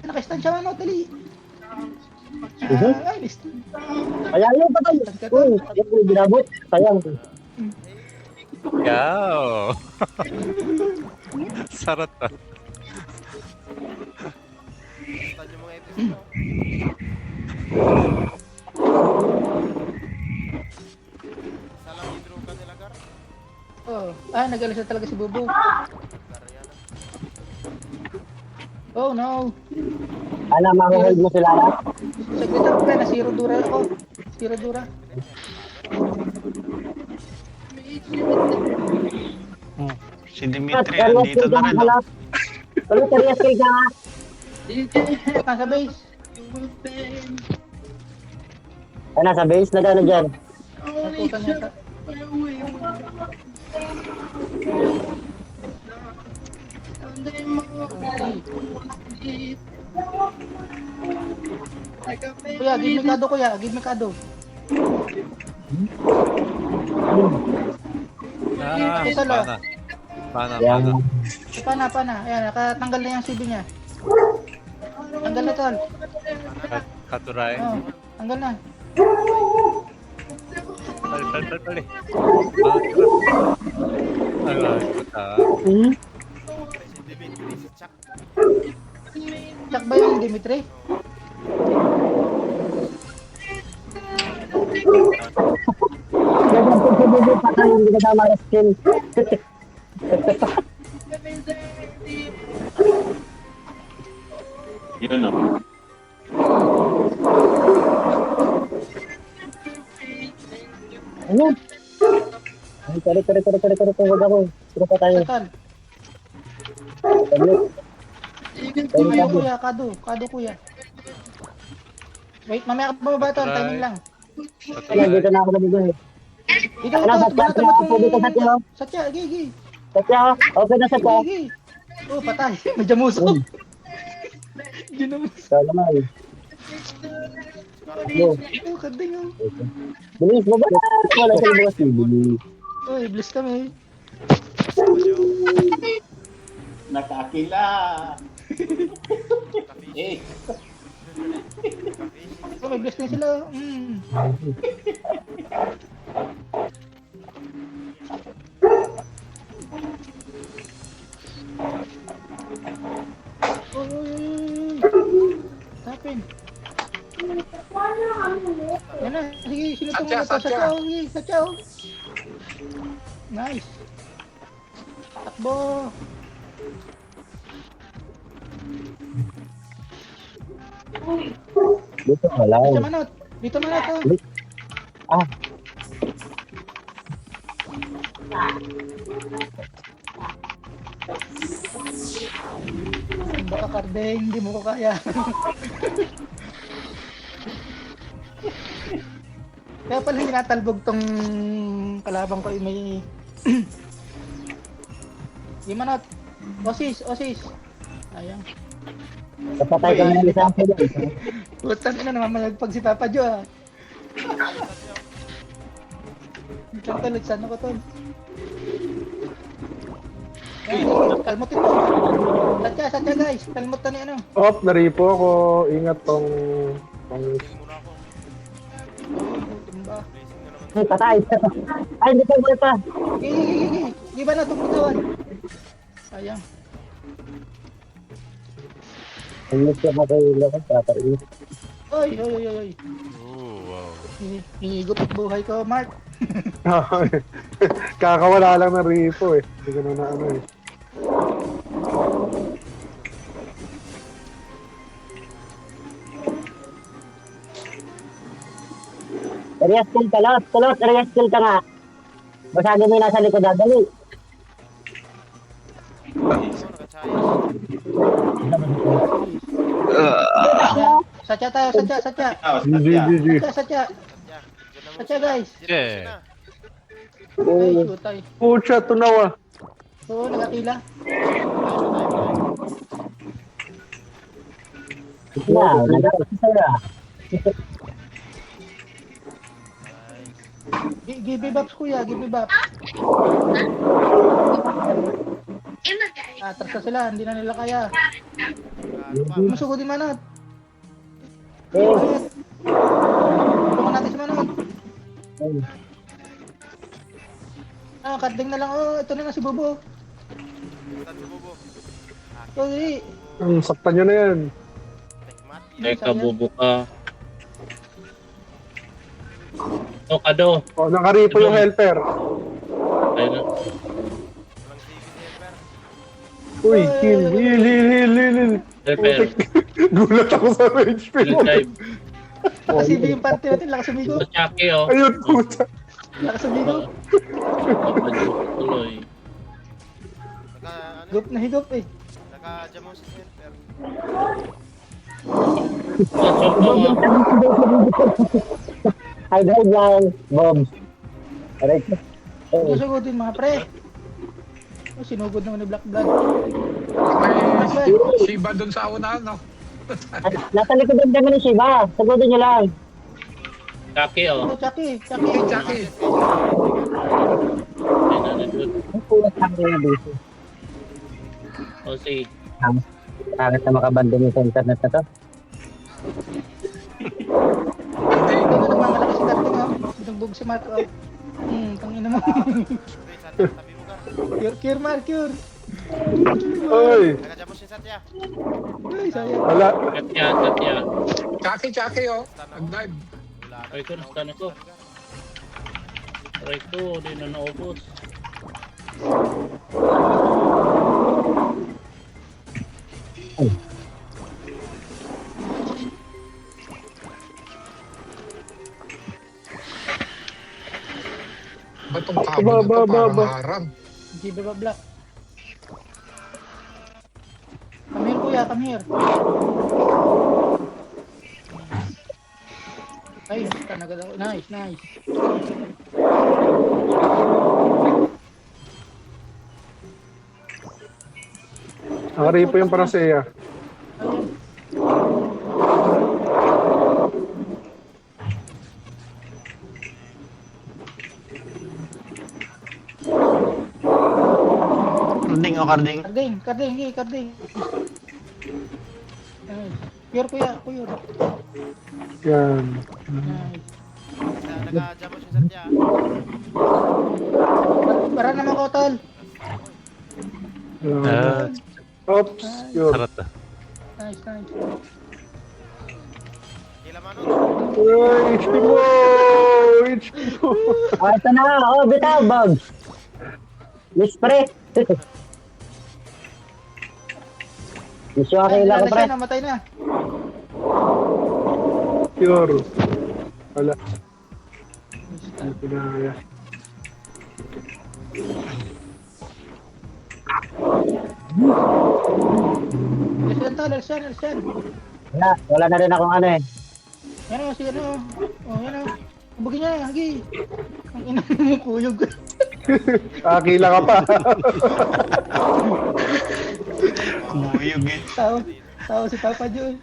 Naka-stand siya, manot, dali. Ay, list. Kaya yun, patay. Uy, yung binabot. Sayang. Yaw! Sarap ah. Saan yung mga episode mo? Salang hidro ka nila, Gar? Oh, nag-alas na talaga si Bubo. Gar yan. Oh, no. Ana, mahuhold mo sila. Saglit ako, pre, na zero dura ako. Zero dura. Si Dimitri, andito na rin. Oh. Ano, serious kayo ka? Nasa base. Ay, nasa base na gano'n dyan. Naputan yata. Kuya, give me kado. Isa lang. Pana. Ayan, nakatanggal na yung CB niya. Tanggal na tol. Katuray. Oh, tanggal na. Pali. Si Dimitri, si Chuck. Chuck ba yung Dimitri? Nagpapag sa bubo, patay. Hindi ka tama na skin. Yun o. Ano? Ay, kare. Huwag ako. Sino pa tayo? Tol. Tablet. Kuya, kado kuya. Wait, mamaya ka bumaba tol, timing lang. Ay, dito na ako nabigay. Dito Ano, tol, Satya? banatan mo Pwede ka, Satya? itong... Satya, gi. Satya, okay na Satya. Gi. Oh, patay. Majamuso. Ginamus. Ikaw naman. Go. Oh, karding oh. Bilis mo ba? Wala sa bukas. Bilis. Uy, bless kami. Nakakila. Eh. Oh, may bless na sila. Tapin. Yan na, sige, sino ito muna to? Satya. Satya, oh. Nice. Takbo. Dito ka lang. Dito manot. Dito manot. Oh. Ah, Baka Kardeng, hindi mo ko kaya. Kaya pala hindi natalbog tong kalabang ko may... Di manot. Osis, osis. Ayang. napatay ka ng isang sila. Putan ina namamalagpag si Papa Jo ah. Ito tol, saan ako tol? Kalmutin mo. Satya guys, kalmutan ni ano. Op, naripo ako. Ingat tong... Blessing muna ako. Tumba. Blessing na naman. Ay, patay. Ay, hindi pa pa. Gigi. Di ba na itong bitawan? Sayang. Ang gusto mo kayo lang, patay. Oy. Oh, wow. Hinigop ang buhay ko, Mark. Kakawala lang ng ripo eh. Hindi ko na ano eh. Area skill ka, Lot. Lot, area skill ka nga. Basagin mo yung nasa likod, dali. Satya tayo, satya. GG. Satya. Satya guys. Yeah. Ay, shootay. Pucha, tunawa. Oo, nakatila. Na, nagkakasya sa'yo. Give me buffs kuya, give me buffs. Atras na sila, hindi na nila kaya. Masugod din manot. Tulungan natin si manot. Karding na lang. Oh, ito na nga si Bobo. Sorry. Saktan nyo na yan. Teka, bubo ka. O, kado. O, nakaripo yung helper. Ayun na. Uy, heal. Helper. Gulat ako sa rage Heal mo. time. Kasi yung party natin, lakas umigo. Sa Chucky, oh. Ayun, puta. Lakas umigo. Tuloy. Higop na higop eh. Naka-jam mo si helper. Hide lang, Bob. Aray ko. Susugodin mga pre. Oh, sinugod naman ni Black Blood. May Shiba dun sa unahan, no? Nasa likod ang dami ni Shiba. Sagutin nyo lang. Chucky, oh. Oh, Chucky. Jackie. Ayun na, nandun. Ang kulat lang na dito. O, si. Bakit na makabandong yung sa internet na to? Ito na nagmamalaki si Karding oh. Binugbog si Mark oh. Tangina mo. Tabi mo ka. Cure Mark, cure. Oy, Naka-jam mo si Satya. Ay, sayang. wala. Satya. Jackie, oh. Nag-dive. Aray ko, nastan ako. Aray ko, di na naubos. Ba't tong kabo na to parang harang? Give ba Black? Come here kuya, come here. Ay, tanaga daw. Nice. Nakaripo yung Paraseya. Ayun. Karding o karding. Karding. Ay, cure kuya, cure. Yan. Nice. Naka-jam mo si Satya. Para naman ko, tol. Oops, yun. Sarat na. Nice. Kila manot. Uy, HP mo! Oh, ito na. Oh, bitaw, Bob. Miss Pre. Mission Ay, Akila ko, namatay pre. na, namatay na. Pure. Wala. Hindi ko na kaya. Lesyan tol, lesyan. Wala na rin akong ano eh. Yan o, si ano. Oh, yan o. Bugin niya, hagi. Ang ina mo kuyog. Akila ka pa. Kumuyog eh. Tao si Papa Joy.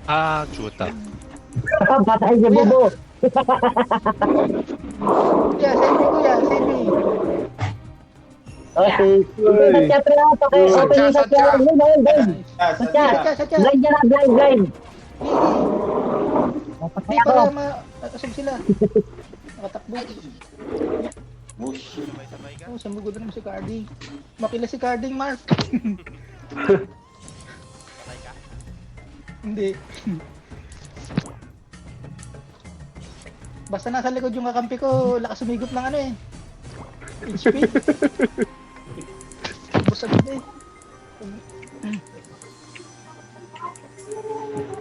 Ah, chuta. Patay si Bobo. Kuya, save me kuya, save me. Okay. Satya, pre. Okay, open yung Satya. Blind. Satya. Satya. Blind yan na, blind. Hindi Patay ako. para maasog sila. Nakatakbo. Bush. Sabay-sabay ka. Oh, samugod na naman si Carding. Makila si Carding, Mark. Patay ka. Hindi. Basta nasa likod yung kakampi ko, lakas sumigop ng ano eh. HP. Busagod eh.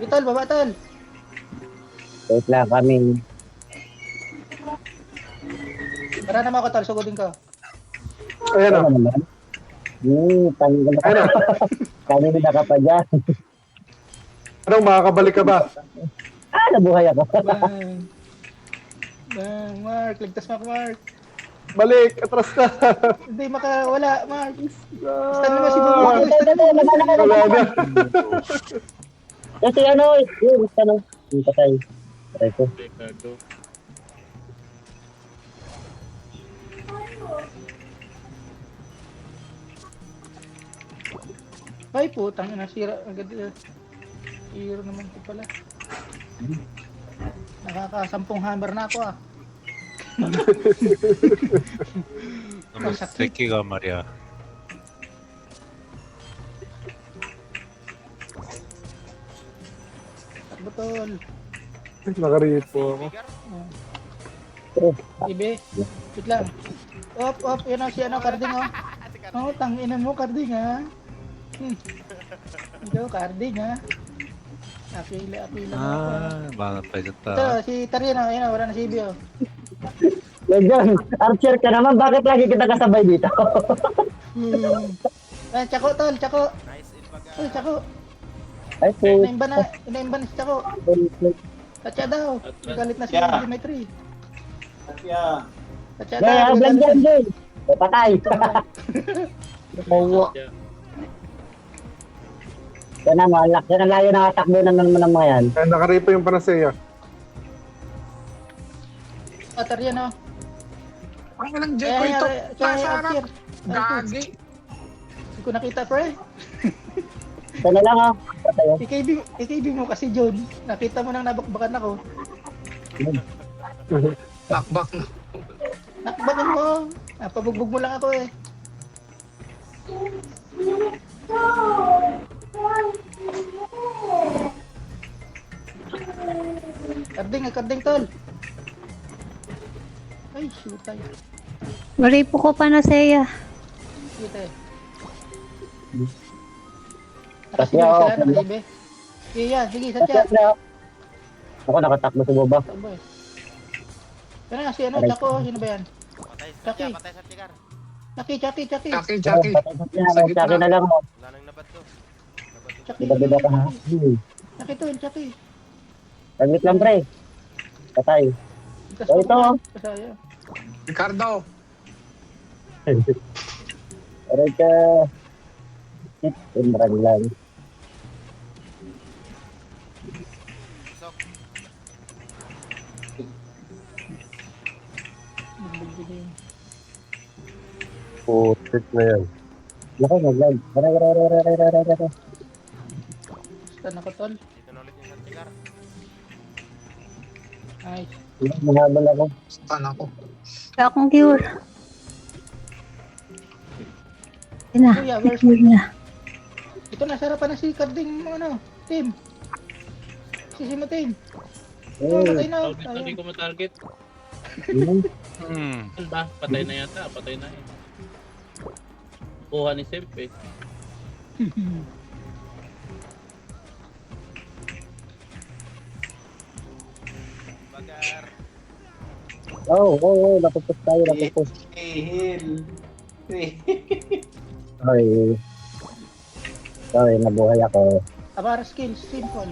Tol, baba tol. Wait lang kami. Para naman ako tol, sugodin ko. Ayan o. Ano naman? Tanggal na. Ayan o. Kami na ka pa dyan. Anong makakabalik ka ba? Nabuhay ako. Bang. Bang, Mark. Ligtas mo ako, Mark. Balik, atras ka. Hindi makawala, Mark. Stand mo si Oh, Bubo. Wala na. Kasi ano, yung tanong. Yung patay. Patay ko. Ricardo. Ay, putang ina, sira. Agad. Hero naman ko pala. Nakakasampung hammer na ako ah. Masakit. 敵がマリア。 Takbo tol. Nakaread po ako. Ibe. Wait lang. Op. Yan o si ano, Carding o. Oh, tangina mo, Carding ha. Ikaw, Carding ha. Akila mo ako. あー、まあ、やっぱりちょっと。 Ito, si Tarian o. Yan o, wala na si Ibe o. Legend, archer ka naman. Bakit lagi kita kasabay dito? Ay, Tsako tol, Tsako. Nice in baga. Uy, Tsako. Ay, po. Inaimba na si Tsako. Tatya daw. Nagalit na si Yeah. Dimitri. Satya. Tatya Gaya, daw. blind nagalit yan, din. Patay. Oo. Yan na, malak. Yan ang layo nakatakbo na naman ng mga yan. Ayan, nakaread po yung Panacea. Ah, Tarian o. Ang ilang Jeko ito. Nasa harap. Gagi. Hindi ko nakita, pre. Ito na lang, patay. IKB mo kasi, John. Nakita mo nang nabakbakan ako. Bakbak na. Nakbakan mo. Pabugbog mo lang ako eh. Karding tol. Ay, shoot tayo. Maripo ko pa na saya. Sige tayo. Tatya, Nakasigaw sila, oh. nakaibe. Sige yan, sige, Satya. Ako nakatakbo sa baba. Takbo eh. Yan na, si ano, Tsako, sino ba yan? Patay sa Chucky. patay sa tikar. Chucky. Chucky. Sa akin na lang, oh. Wala nang nabat to. Chucky. Diba ka ha? Chucky to, Chucky. Saglit lang, pre. Patay. Ligtas Oh, mo ito. ko, Kasaya. Ricardo. Aray ka. Marami lang. Sok. Putik na yan. Laki, mag-lag. Aray. Stand ako, tol. Dito na ulit yung sa tikar. Nice. Mahabal ako. Stan ako. Wala akong cure. Yun na. Kuya, where's Cure na. Ito na, sarapan na si Carding, ano, team. Si Team. Oh, patay na. Hindi ko matarget. Hmm. Ano ba? Patay na yata. Patay na eh. Kuha ni Semp eh. Bagar. Napupus tayo, napupus. Heal. Ay. Sorry, nabuhay ako. Abara skills, simple.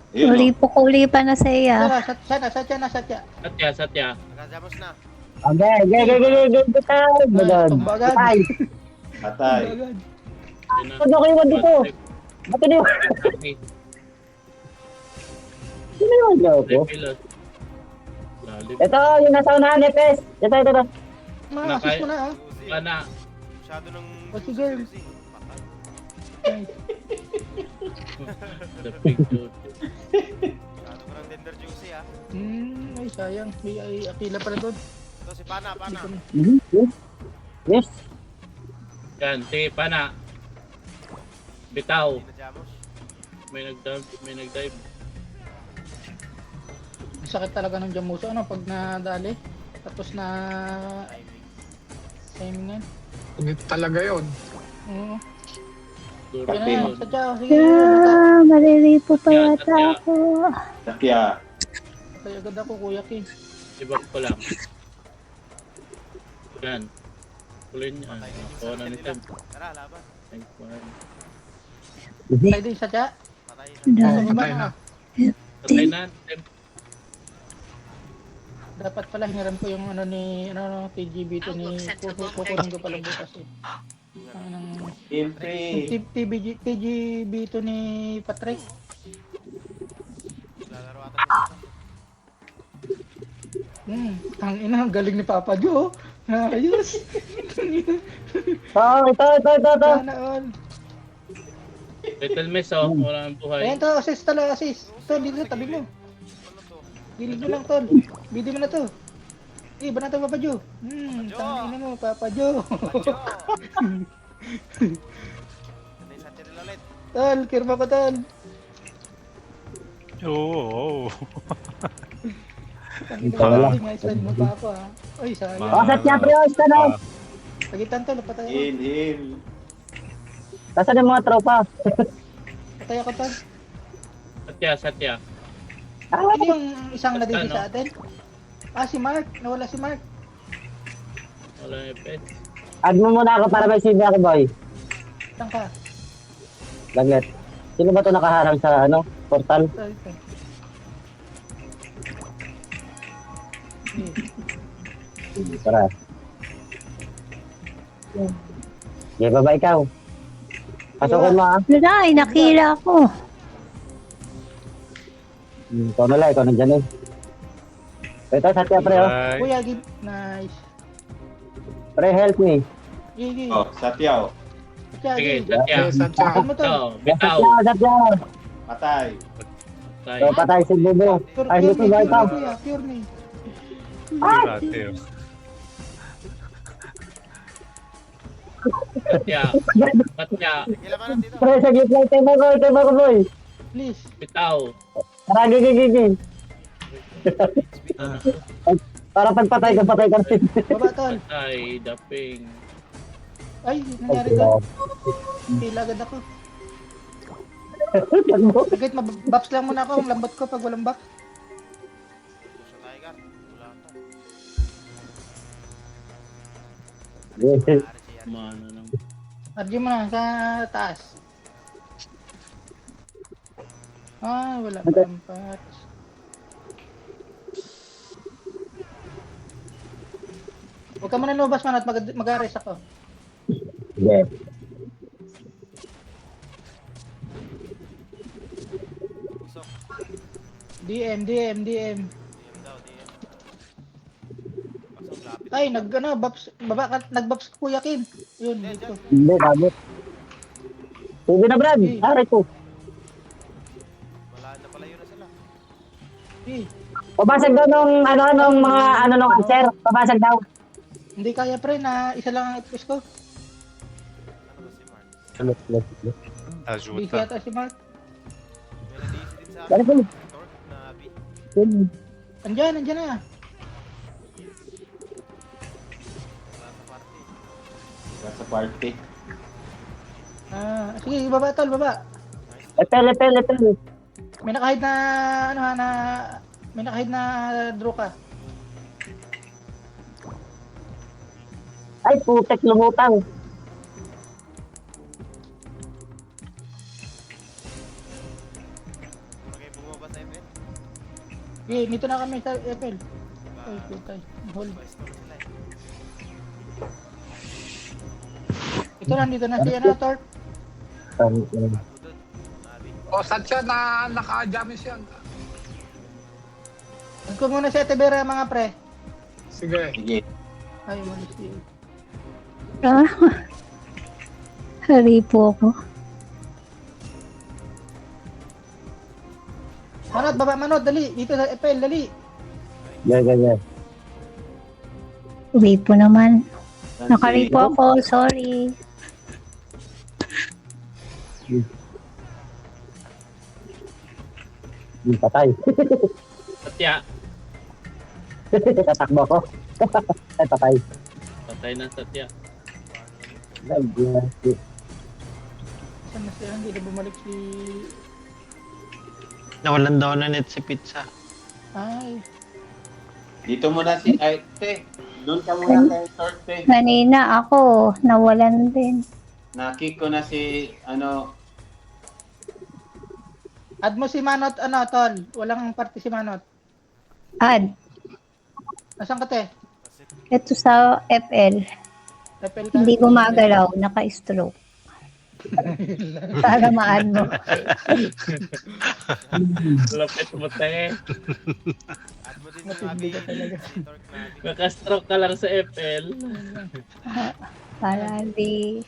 Uli po ko uli pa na sa iya. Satya. Satya. Nakajamos na. Okay, Bagag. Tumbagad. Patay. Patay. Ano kayo dito? Ba't ano yun? Sino yung agaw ko? Lalim. Ito, yung nasa unahan, Epes. Ito. Mga assist mo na ah. Juicy. Pana. Masyado ng Oh, sige. juicy. Patay. The big dude. Masyado ko ng tender juicy ah. Ay sayang. Ay Akila pala doon. Ito si Pana. Yes. Yan, si Pana. Bitaw. Hindi na jamos. May nag-dive. Ang sakit talaga ng Jamuso ano pag nadali. Tapos na timing yan. Ulit talaga yun. Oo. Duro Yan na, yun. sadya. Sige. Malilipo pa yata ako. Sakya. Kaya agad ako, Kuya King. Ibang ko lang. Yan. Kulin niya. Patay din yung Nakuha na ni sarili Semp. nila. Tara, laban. Thank you. Patay din sadya. Patay na. Oo, Sa baba patay na. Patay na. Semp. Dapat pala hiniram ko yung TGB to ni kukunin ko pala bukas eh. Siyempre. TGB to ni Patrick. Lalaro ata siya. Ang ina, ang galing ni Papa Joe. Ayos. Ito. Sana all. Little Miss oh. Wala nang buhay. Ayan to, assist tala, assist. Tol, dito tabi mo. Ano to? Gilid mo lang, Tol. Bidi mo na to. Ba na to, Papa Joe? Tangina mo, Papa Joe. Pancho! Ano yung satya nila ulit? Tol, kirma ko, Tol. Oo. Tangina Wala. mo, may style mo pa ako, ha. Ay, sayang. Satya, pre, ayos ka na. Pagitan, Tol, patay ako. Heal. Nasaan yung mga tropa? Patay ako, Tol. Satya. Ano yung isang Basta, nadigi no? sa atin? Si Mark. Nawala si Mark. Wala yung pet. Add mo muna ako para may CV ako, boy. Saan ka? Laglet. Sino ba ito nakaharang sa portal? Tol, Tol. Tara. Okay, baba ikaw. Pasukin mo ah. Wala, ay nakila ako. Ikaw na lang, ikaw nandyan eh. Ito, Satya, pre, oh. Bye. Kuya, give. Nice. Pre, help me. Gigi. Oh, Satya. Sige, Gigi. Satya. Okay, Satya. Ano mo, Tol? Ito, bitaw. Satya, Satya. Patay. Patay. So, patay si Bubo. Ay, Pure dito me, ba ito? Kuya, pure me. Dati, oh. Satya. Sige, labanan dito. Pre, sa gitna, ito mo, boy. Please. Bitaw. Tara, gigi. Para pagpatay ka rin. Baba, Tol. Patay. Daping. Ay, nangyari doon. Pila agad ako. Agad, baps lang muna ako. Ang lambat ko pag walang back. Sa Tiger. Wala pa. Mana nang. RG mo na sa taas. Wala pa ang patch. Huwag ka muna lumabas man at mag-ares ako. Sige. Isok. DM. DM daw, DM. Pasok, lapit. Ay, nag-baps Kuya Kim. Yun, dito. Hindi, damot. Sige na, Brad. Aray ko. Wala na pala yun na sila. Eh, Pabasag daw nung mga nung answer. Pabasag daw. hindi kaya pre na isa lang ang FPS ko. Ano ba si Mark? Busy Ajuta. yata si Mark. May na-DC din sa Dali akin. ko. Torque na B. Andyan na. sa party. Sige, baba tol, baba. Epel. May nakahid na, ano ha, may nakahid na draw ka. Ay, putek, lumutang. Okay, bumaba sa event. Okay, dito na kami sa Apple. Ay, putay. Hold. Ba-store sila eh. Ito na, dito na si ano, Torp. Bago dun. Nabi. O, Satya na naka-jamis yan. Add ko muna si Atebera mga pre. Sige. Sige. Ay, malis si... Ah. Hari po ako. Manod, baba manod, dali. Dito sa Apple, dali. Yeah. Uwi po naman. Nakari po ako, sorry. Patay. Satya. Tatakbo ko. Ay, patay. Patay na Satya. Saan na siya? Hindi na bumalik si... Nawalan daw na net si Pizza. Ay. Dito muna si ay, te. Doon ka muna kay Torte. Kanina ako, nawalan din. Naki ko na si ano, Add mo si Manot, ano, tol. Walang party si Manot. Ad, Nasaan ka, te? ito sa FL. Apple ka? Hindi gumagalaw, naka-stroke. Para ma-add mo. Lapit mo te. Add mo din yung Abi, si Torque Nabi. Nakastroke ka lang sa FL. Para di...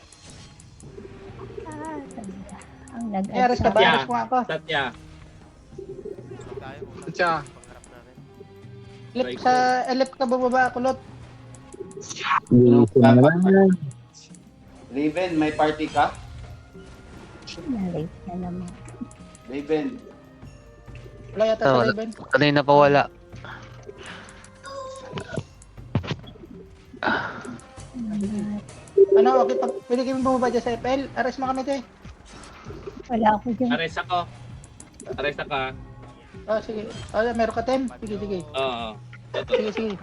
talaga. Ang Eh, aras ka ba? Yeah. Aras mo nga ako. Satya. Huwag tayo, unang Satya. pangharap natin. Elip sa... Elip ka bumaba, kulot. Dito na naman. Raven, may party ka? Na-late na naman. Raven, Wala yata sa Raven. Kanina pa wala. Ano, okay, pwede kami bumaba dyan sa FL. Aras mo kami, te. Wala ako dyan. Ares ako. Ares ka. Oh, sige. Oh, meron ka, Tem. Sige, sige. Oo. Ito. Sige, sige.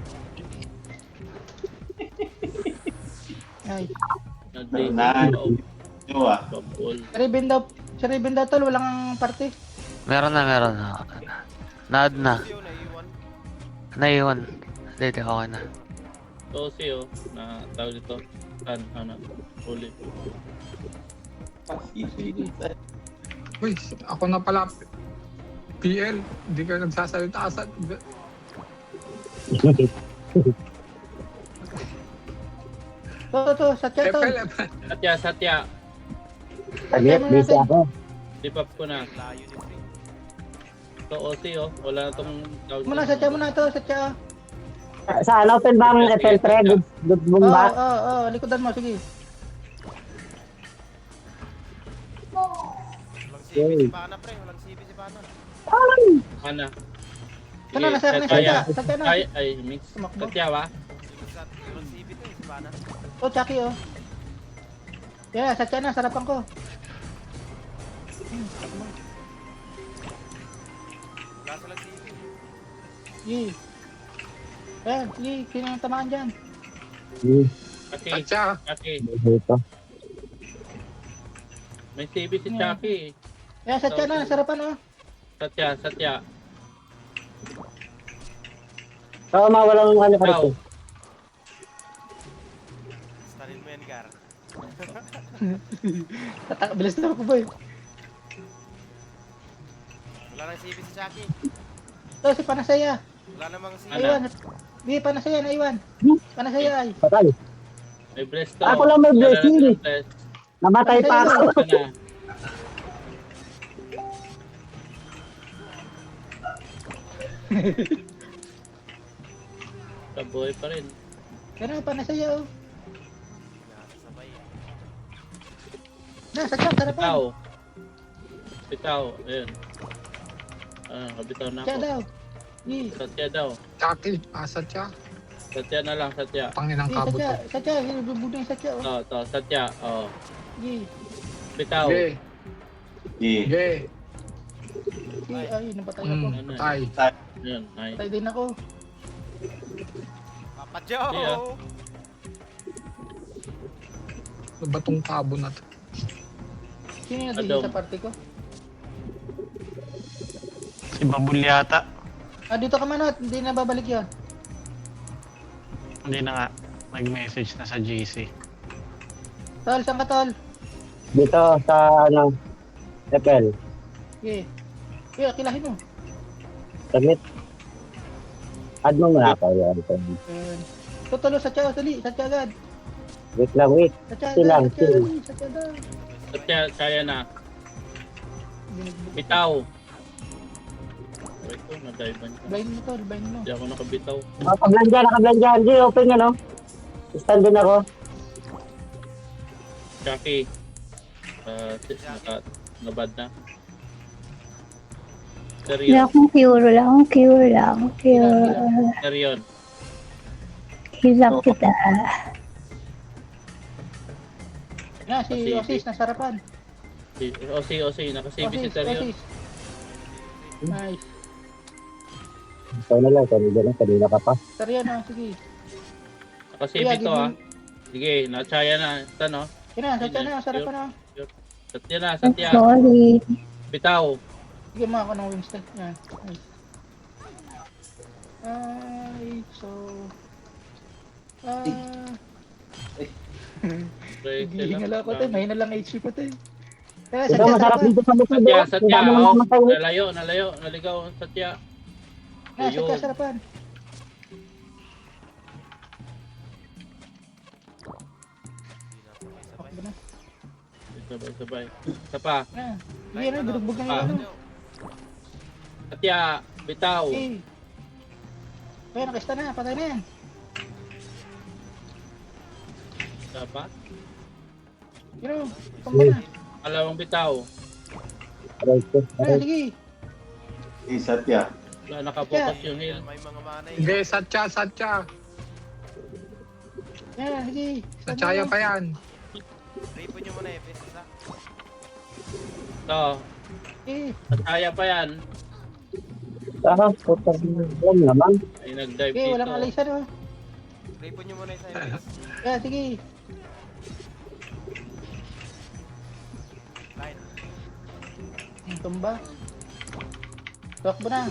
Ay. na. Dua. Babol. Sa Raven daw, tol. Walang party. Meron na. Na-add na. Kasi yun, naiiwan. Naiwan. Hindi, okay na. Tosi oh. Na tawag dito. Ano. Ulit. Uy, ako na pala. PL, hindi ka nagsasalita sa... To, Satya, tol. FL, Satya. Saglit, busy ako. Dipap ko na. Layo ni Free. Ito OC oh. Wala na tong tawag Muna, Satya muna to, Satya. Sa ano, open ba ang FL pre? Good bumba? Likodan mo, sige. Walang CB si Pana, pre. Walang CB si Pana. Ana. Ito na, nasa akin na, Satya. Satya na. Ay, mix. Tumakbo. Satya ba? Walang CB to, si Pana. Oh, Chucky, oh. Yeah, Satya na, sarapan ko. Wala silang CB. Yee. Ayan, sige, sino ang tamaan dyan? Chucky. Satya. Chucky. Dito. May CB si Chucky. Ayan, Satya na, sarapan, oh. Satya. So, mawalang ano ka Ikaw. rito. Stalin mo yan, Gar. Bilis na ako, boy. Wala nang CB si Chucky. Ito, si Panasaya. Wala namang CB. Ano? Naiwan. Di, Panasaya, naiwan. Panasaya, ay. Patay. May bless to. Ako lang may Wala blessing, na eh. silang bless. Namatay pa ako. Ano? Kaboy pa rin. Ganun, Panasaya, oh. Sabay. Na, Satya, sarapan. Bitaw. Ayun. Kabitaw na Satya ako. daw. Yee. Satya daw. Chucky, Satya. Satya na lang, Satya. Panginang Sige, kabot. Satya, bubudo yung Satya, oh. To, Satya. Oh. Sige, Bitaw. Ge, Sige. ge. sige, ay, napatay ako. Tay. Yun, ay. Patay din ako. Papa Joe! Yeah. Ano ba tong kabo na to? Sino yung Adong. sa party ko? Si Babul yata. Ah, dito ka manot, hindi na babalik yun. Hindi na nga. Nag-message na sa GC. Tol, saan ka tol? Dito sa ano, FL. Sige. Sige, kilahin mo. Submit. Add mo muna ako yan. Ayun. Tutulo, Satya, dali, Satya agad. Wait lang, wait. Satya Chill lang, agad, Satya, chill. dali, Satya agad. Satya, kaya na. Bitaw. Wait ko, na-dive ka. Blind mo tol, blind mo. Hindi ako nakabitaw. Nakablan dyan. Di, open yan, no? Stand din ako. Chucky. Nabad na. Wala Seryon. akong cure lang. Cure lang. Cure. Seryon. Hilang kita. Na, si Sige. Osis, nasa harapan. Osi, nakasave si Osis, Seryon. Osis. Nice. Ikaw na lang. Kanina ka pa. Seryo na, sige. Nakasave Kuya, ito ah. Sige, nachaya na. Ito no. Sige na, Satya na, sa harapan na. Satya na, Satya. Sorry. Bitaw. Sige, mga ako ng Winston. Yan, nice. Ay, so... Hihingal ako tayo, mahina lang HP ko tayo. Kaya, Ito, Satya, masarap harapan. dito sa likod. Satya, oh. Satya. Ang dami Oh, naman sumatay. nalayo. Naligaw, Satya. Na, Satya, sa harapan. Okay na. Sabay. Isa pa. Na, sige na, binugbog na yung Ah. ano. Satya, bitaw. Okay. Kaya, nakista na, patay na yan. Isa pa. You know, tumba na. Alawang bitaw. Ah, sige. Si Satya. Wala nakapokus yung heal. May mga manay. Ge, Satya, Satya. Yan, sige. Satyaya pa yan. Ripon nyo muna FS isa. Ito, Eh, Satya pa yan. Ah, putang alam naman. Ay nag-dive okay, dito. walang alisa no. Ripon nyo muna isa FS. Kaya, sige. Line. Tumba. Tuwakbo na.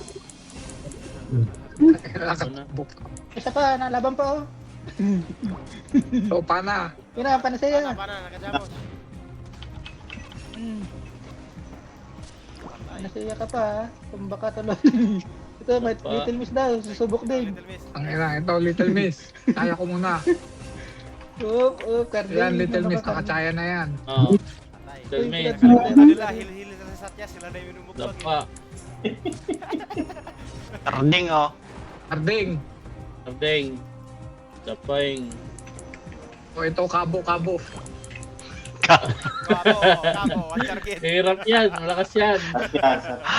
Nakabuk. Isa pa, nalaban pa oh. So, pana. Yun na, panasaya. Paano, nakajamos. Panasaya ka pa ha. Tumba ka tuloy. Ito, may Little Miss daw. Susubok din. Little Miss. Ang ina, ito, Little Miss. Kaya ko muna. Carding. Yan, Little Miss, nakachaya na yan. Oh, Patay. Tell me. Nila, hil-hil sa Satya. Sila na yung minumugbog. Dapa. Tarding oh. Arding. Ardeng. Dapaing. O, ito, kabo. Kabo, one target. Hirap yan. Malakas yan. Satya, Satya.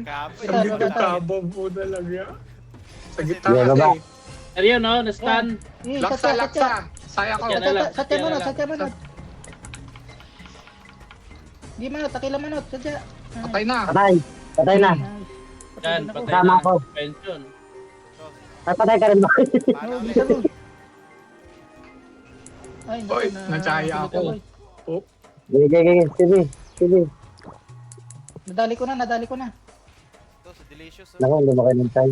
Kabo. Ito, kabo po talaga. Sa gitna Yeah, kasi. baba. Seryo no? Na-stun. Eh, Laksa, Satya, laksa. Satya. Saya ko. Yan na lang. Satya Yan na manot, lang. Satya manot. Di manot, takila manot, Satya. Patay na. Patay na. Yan, Patay patay Tama na. ako. Pension. Ay, patay ka rin ba? Paano Oh, ulit? bisa mo. Ay, Oy, nachaya ako. Oh, Sige. Nadali ko na. Ito, sa Delicious. Naku, hindi mo kayo nantay.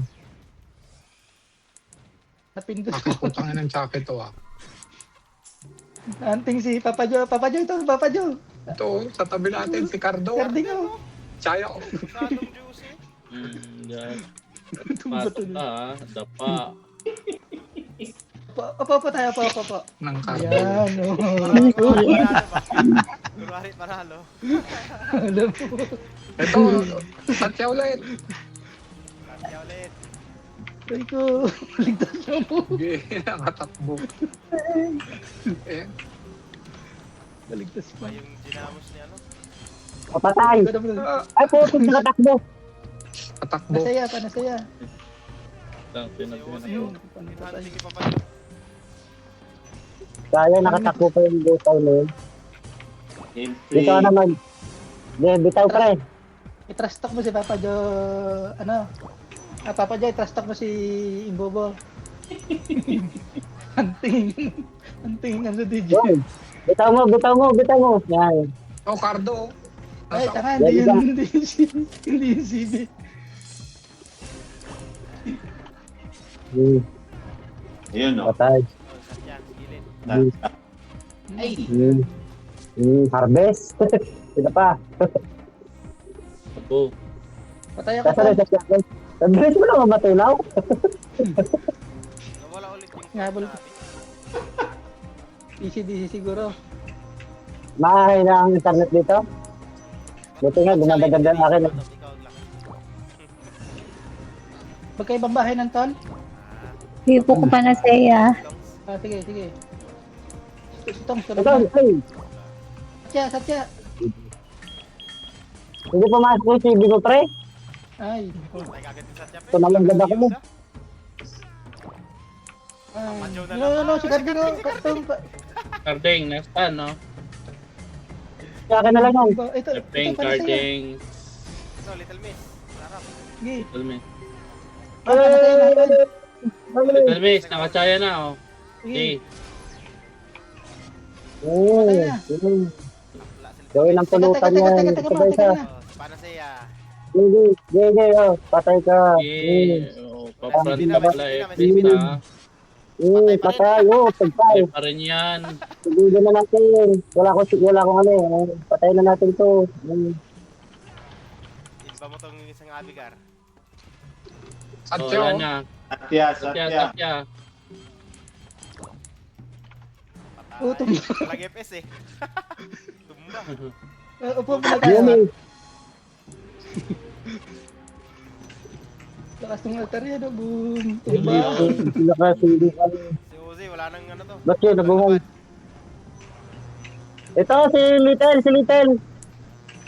Napindot bakit ko. putang ng jacket to ah. Anting si Papa Joe. Papa Joe ito, Papa Joe. Ito, sa tabi natin, si Cardo. Carding oh. Saya ko. Masyadong juicy. Yan. Tumba Pasok tuloy. ka ha. Dapa. Opo tayo, opo. Ng Cardo. Ayan, oh. Panalo ba? Kunwari panalo. Alam mo. Ito, Satya ulit. Satya ulit. Ay ko, ligtas na mo. Sige, nakatakbo. Eh, Naligtas pa. Yung ginamos niya, ano? Patay. Ay, putik, nakatakbo. patakbo. Panasaya. Lang, Si pinag- Ozzy, oh. Sige pa pala. Kaya nakatakbo pa yung butaw na yun. Siyempre. Dito ka naman. Hindi, bitaw pre. I-trust talk mo si Papa Jo, ano? Papa Jo, i-trust talk mo si Imbobo. Anting. Anting, ano DJ? Yun. Bitaw mo. Yan. Oh, Cardo. Ay, Nasa- taka, hindi yun, hindi yung CB. Ayun, no? Patay. Oh, Satya, gilid. Ay, Harvest. Sino pa? Abo. Patay ako Kasi rin pa. sa channel. Sabihin mo lang matulaw. Nawala ulit yung Ngabol. natin. DC siguro. Mahay na ang internet dito. Buti nga, gumagaganda ng akin. Ikaw ang lakas. Magkaibang bahay ng tol? Lipo ko pa na siya. Sige. Sutong, Ito, tulog na. ay. Satya. Hindi pumasok yung CB mo, pre. Ay. Patay kagad yung Satya, pre. Ito naman ganda ko mo. No, si Cardino. Carding, next time, no? Kaya ka na lang yan. Ito Carding, para sa'yo. Carding. Ito, Little Miss. Sarap. Sige. Little Miss. Para sa'yo natin. Little Miss, nakachaya na, oh. Sige. Okay. Patay na. Wala sila. Gawin ang pulutan Teka, yan. teka Ito ba isa? Oh, paano siya? Gigi, oh. Patay ka. Okay. Oh, paprant na pala, eh. May Please, ha? Patay. Oh, pagpay. Patay pa rin yan. Siguro na natin. Wala akong ano eh. Patay na natin to. Iba mo tong isang Abigar. Oh, Satya, wala oh. na. Satya. Satya. Oh, tumba. Lag FPS eh. Tumba. Upo muna Yun tayo. eh. Lakas ng altar yan. Boom. Tumba. Nakasindi ka. Si Ozzy, wala nang ano to. Ba't yun? Nabuhay. Ito, si Little.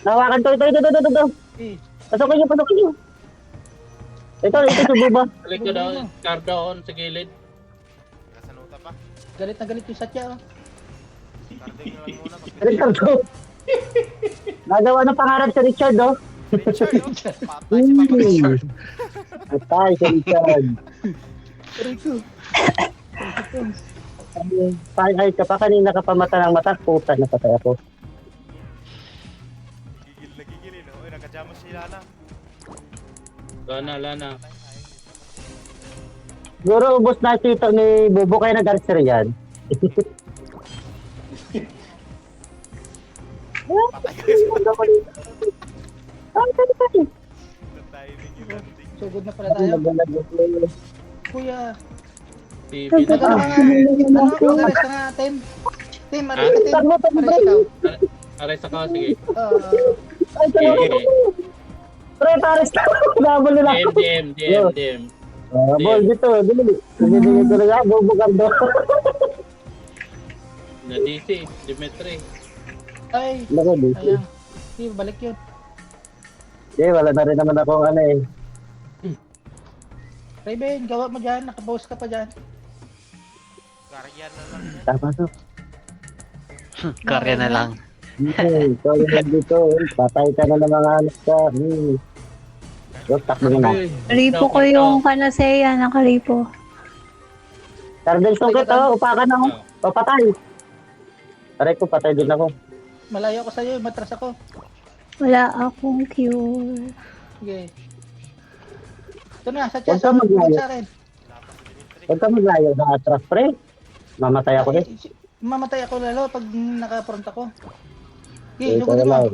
Nawakan to. Ito. Eh, Pasukin niyo. Ito, si Buba. Balik ko daw, Cardo on sa gilid. Nakasanuta pa. galit na galit yung Satya. Oh. Carding na lang muna. Richard, oh. Nagawa ng pangarap si Richard, oh. Richard, oh. Patay si Papa Richard. Patay si Richard. Aray ko. Ay, ka pa kanina ka pa mata ng mata. Puta, napatay ako. Gigil eh. Uy, nakajamos sila na. Lana. Siguro ubos na sito ni Bubo kayo nag-archer yan. Patay ka si Ay, timing yung landing. Sugod na pala tayo. Kuya. TV na. Ares ka nga, Tim. Tim, ares ka, Tim. Ares ikaw. Ares ako, sige. Ay, pre, pares ka. Nabol nila. DM. Bol dito, dili. Bibigyan ko na yan, Bubo Cardo. Na DC, Dimitri. Ay, Lako, dito. ayan. Tim, balik yun. Wala na rin naman akong ano eh. Raven, gawa mo dyan. Nakapost ka pa dyan. Karyan na lang yan. Tama to. Karya na lang. Ikaw yung dito. Patay ka na ng mga anak ka. Takbo na. Ripo ko yung kanaseya, nakaripo. Cardel sungkit, oh. Upakan ako. Papatay. Aray ko, patay din ako. Malayo ko sa'yo. Matras ako. Wala akong cure. Sige. Ito na, Satya. Huwag ka maglayo. Sa akin. Huwag ka maglayo na atras, pre. Mamatay ako eh. Mamatay ako lalo pag naka-front ako. Ikaw Sige, na sugunin mo. lang.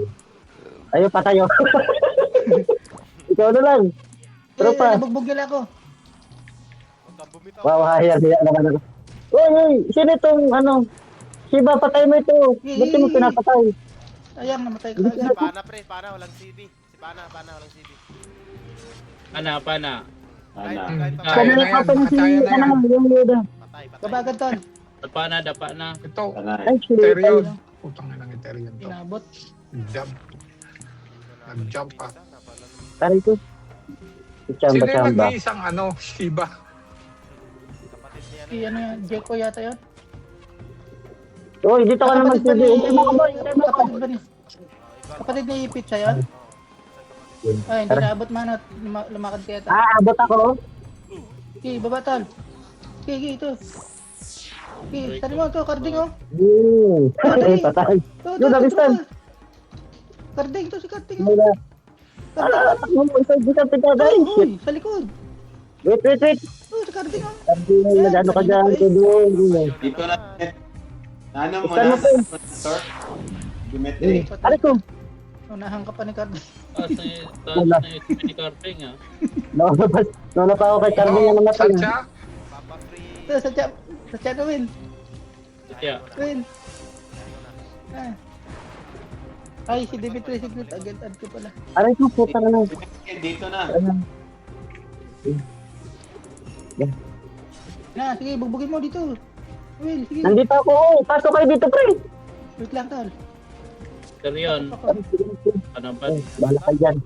Ayaw, patayo. Ikaw na lang. Tropa. Nabugbog nila ako. Huwag kang bumitaw. Wow, hayal naman ako. Uy, sino itong ano? Shiba, patay mo ito. Ba't mo pinapatay? Ayan, namatay ka Si agad. Pana pre, Pana walang CB. Si Pana walang CB. Pana. Ana. Kaya na yan, makachaya na yan. Patay. Kabagad ton. Dapa na. Ito, Ana. Ethereum. Putang ina ng Ethereum to. Inabot. Jump. Nag-jump pa. Taray ko. Sino Chamba, yung chamba. nag-iisang Shiba? Kapatid niya Si ano yan, Jeko yata yun. Uy, dito ka naman, Kapatid ba Steve. ni... Hintay mo ako, boy. Hintay mo ako. Kapatid ba ni... Kapatid ni Pizza yun? Ay, hindi naabot man at lumakad ka yata. Abot ako. Okay, baba tol. Okay, ito. Okay, tali mo ito, karding oh. Ay, patay. Ito, Yun, nabistan. Karding, ito si karding oh. Wala. Takbo mo, isa pitaday. Uy, sa likod. Wait. Oh, si karding oh. Sabi mo, nagano ka dyan, tudong. Dito na. Ano mo Saan na? mo po? Sir? Dimitri. Aray ko. Unahan ka pa ni karding. Kasi Wala. taas na yung mini-carping ah. Nauna pa ako kay Carmen na namatay. Satya? Papa free. Ito, sa tiyan na win. Kaya, Win. Ah. Ay, si Dimitri, siglit. Agad-ad ko pala. Aray ko, puta na lang. Dimitri, dito na. Na, sige, bugbugin mo dito. Will, sige. Nandito ako. Pasok kayo dito, pre. Wait lang, tol. sir yun. Ako. Ano ba? Bahala ka dyan.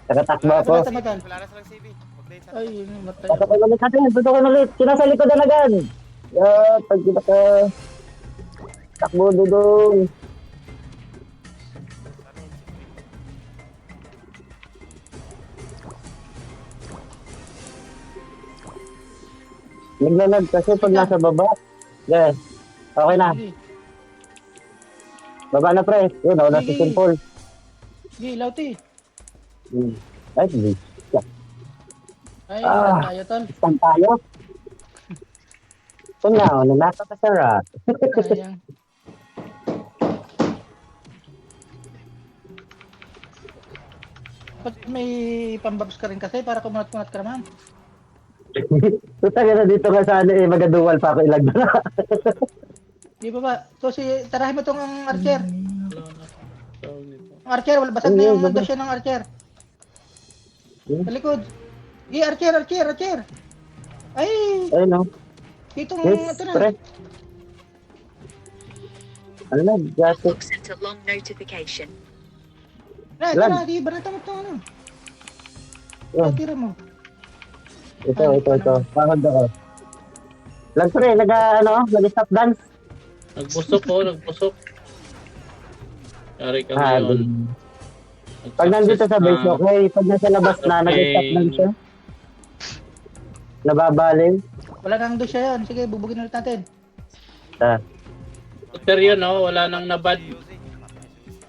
Nakatakbo ako. Tama, tol. Wala na silang CV. Huwag na isa. Ay, yun, matay. Pasukin ulit natin. Pasukin ulit. Sinasa likod na agad. Pag kita ka. Takbo, dudong. Naglalag kasi pag nasa baba. Yes. Okay na. Sige, Baba na, pre. Yun, wala si Sige. Simple. sige, lauti. Ay, hindi. Ay, Ah. tayo, tol. Isang tayo. So now, nakakasarap. Sayang. Ba't may pambabs ka rin kasi para kumunat-kunat ka naman? Puta ka na dito ka sana eh, magaduwal pa ako ilag na. Di ba ba? So tarahin mo tong ang archer. Wala na. Tawag nito. Ang archer, wala basag na yung nando siya ng archer. Sa likod. Di, archer. Ay, Ayun no. itong Yes, ito na. pre. Ano na, gato. Outlook sent a long notification. Na, ito Lag. na, di, banata mo ito, ano. Oh. Tira mo. Ito. Pagod ako. Lang pre, nag-stop dance. Nagbusok. Yari ka Ah, ngayon. Pag nandito sa base, okay. Pag nasa labas na, nag-stop dance siya. Nababalin. Wala nang do siya yan. Sige, bubugin ulit natin. Sir yun, no? Wala nang nabad.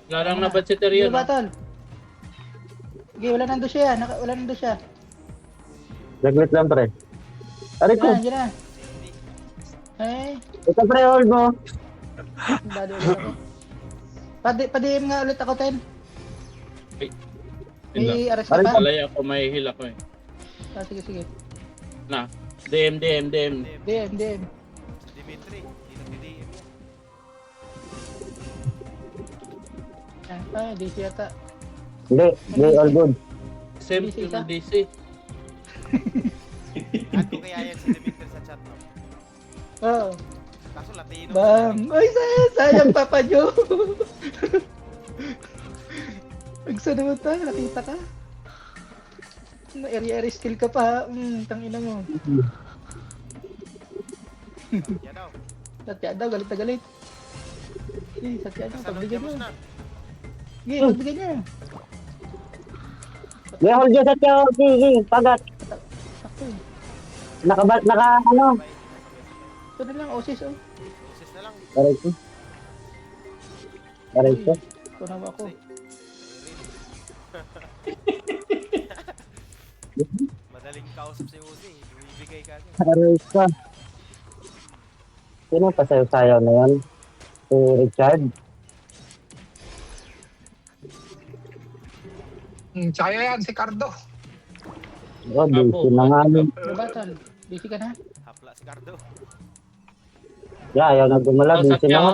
Wala nang nabad si Ter Di yun. ba, tol? Sige, wala nang do siya. Wala nang do siya. Naglit lang pre. Aray ko, Diyan na. Ay, ito pre, hold mo. bado ulit ako. Pa-DM nga ulit ako, Ten. May arrest ka pa? Alay ako, may heal ako eh. Ah, sige. Na. DM. DM. Si Dimitri. Hindi nag-DM niya. Ay, DC yata. Hindi, all good. Same DC team ka? DC. Add ko kaya yan si Dimitri sa chat, no? Oo. Kaso Latino. Bam! Ay, sayang Papa Joe! Nagsa naman tayo, nakita ka? Area skill ka pa, tangina mo. Yan daw. Satya daw, galit na galit. Satya daw, Kasalog pagbigyan mo. na. Sige, pagbigyan niya. May hold you sa tiyo, sige, pagat. Sakto eh. Ano? Ito na lang, Osis oh. Usis na lang. Aray ko. Tunawa ako. Madaling kausap si Uzi. Ibigay ka agad. Aray ko. Sino pa sayo-sayo na yan? Si Richard. Tsaka yan, si Cardo. Oh, busy na nga yun. Batal, busy ka na? Hapla si Cardo. Yeah, ayaw na gumala. Oh, Busy na nga.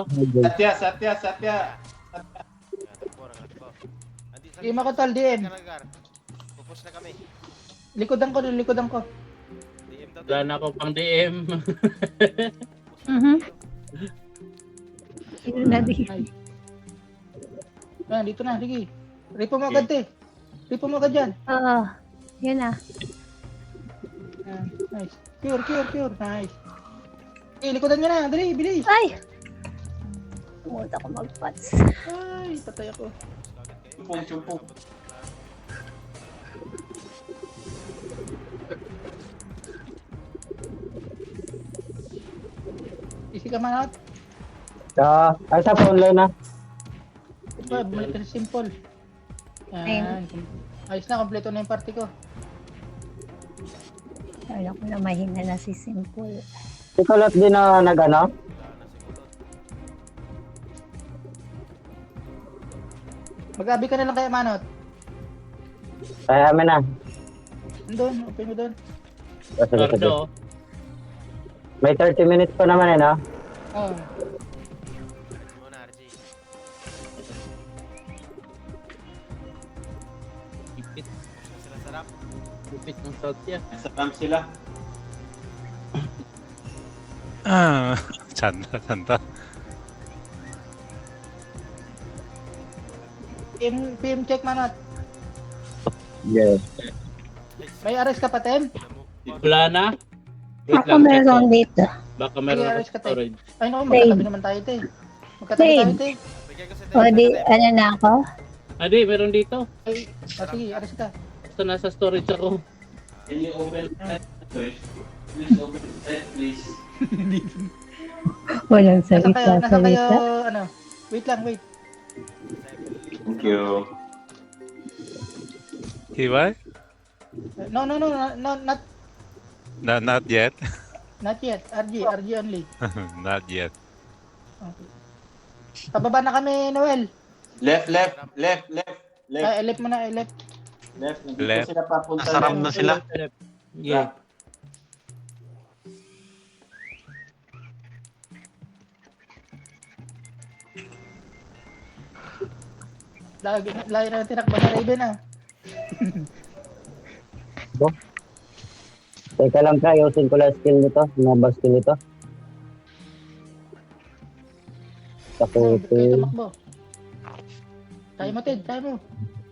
Satya. Sige, makotol, DM. Pupus na kami. Likodan ko. DM daw. Wala na ako pang DM. Sino na di? Dito na, sige. Ripo mo agad eh. Ripo mo agad dyan. Yun na. Nice. Cure. Nice. Likodan nyo na. Dali, bilis. Ay! Pumunta ko mag-pats. Ay, patay ako. Chumpong. Easy ka manot. Ay, sa online na. Ito, bumalik ka sa simple. Yan. Ayos na, kompleto na yung party ko. Kala ko na mahina na si Simple. Si Kulot din na nag-ano? Mag-abi ka na lang kaya manot. Kaya amin na. Doon, open mo doon. Sige. Cardo. May 30 minutes pa naman no? Oh. Muna, RG. Ipit. Sila sarap. Ipit ng South yan. Nasa camp sila. 잔다. PM check manot. Yes. May arrest ka pa, Tem? Wala na. Wait Ako lang, check ko. meron dito. Baka meron Sige, ako ka, Te. storage. Ay, naku, magkatabi naman tayo, Te. Magkatabi tayo, Te. Bigay ko sa O di, ano na ako? Adi, meron dito. Ay, sige, arrest ka. Basta nasa storage ako. Can you open that? Please open that, please. Walang Nasaan kayo, salita. ano? Wait lang, wait. Thank you. Hiwai? No, not Not yet. yet. RG only. Not yet. Okay. Pababa na kami, Noel. Left. Ay, left mo na, left. Nandito Left. sila papunta. Nasa ram na sila. Yeah. Lagi na tinakbo sa Raven, ah. Teka lang ka, ayusin ko lang skill nito. Mobile skill nito. Kayo Takutin. tumakbo. Kaya mo, Ted, kaya mo.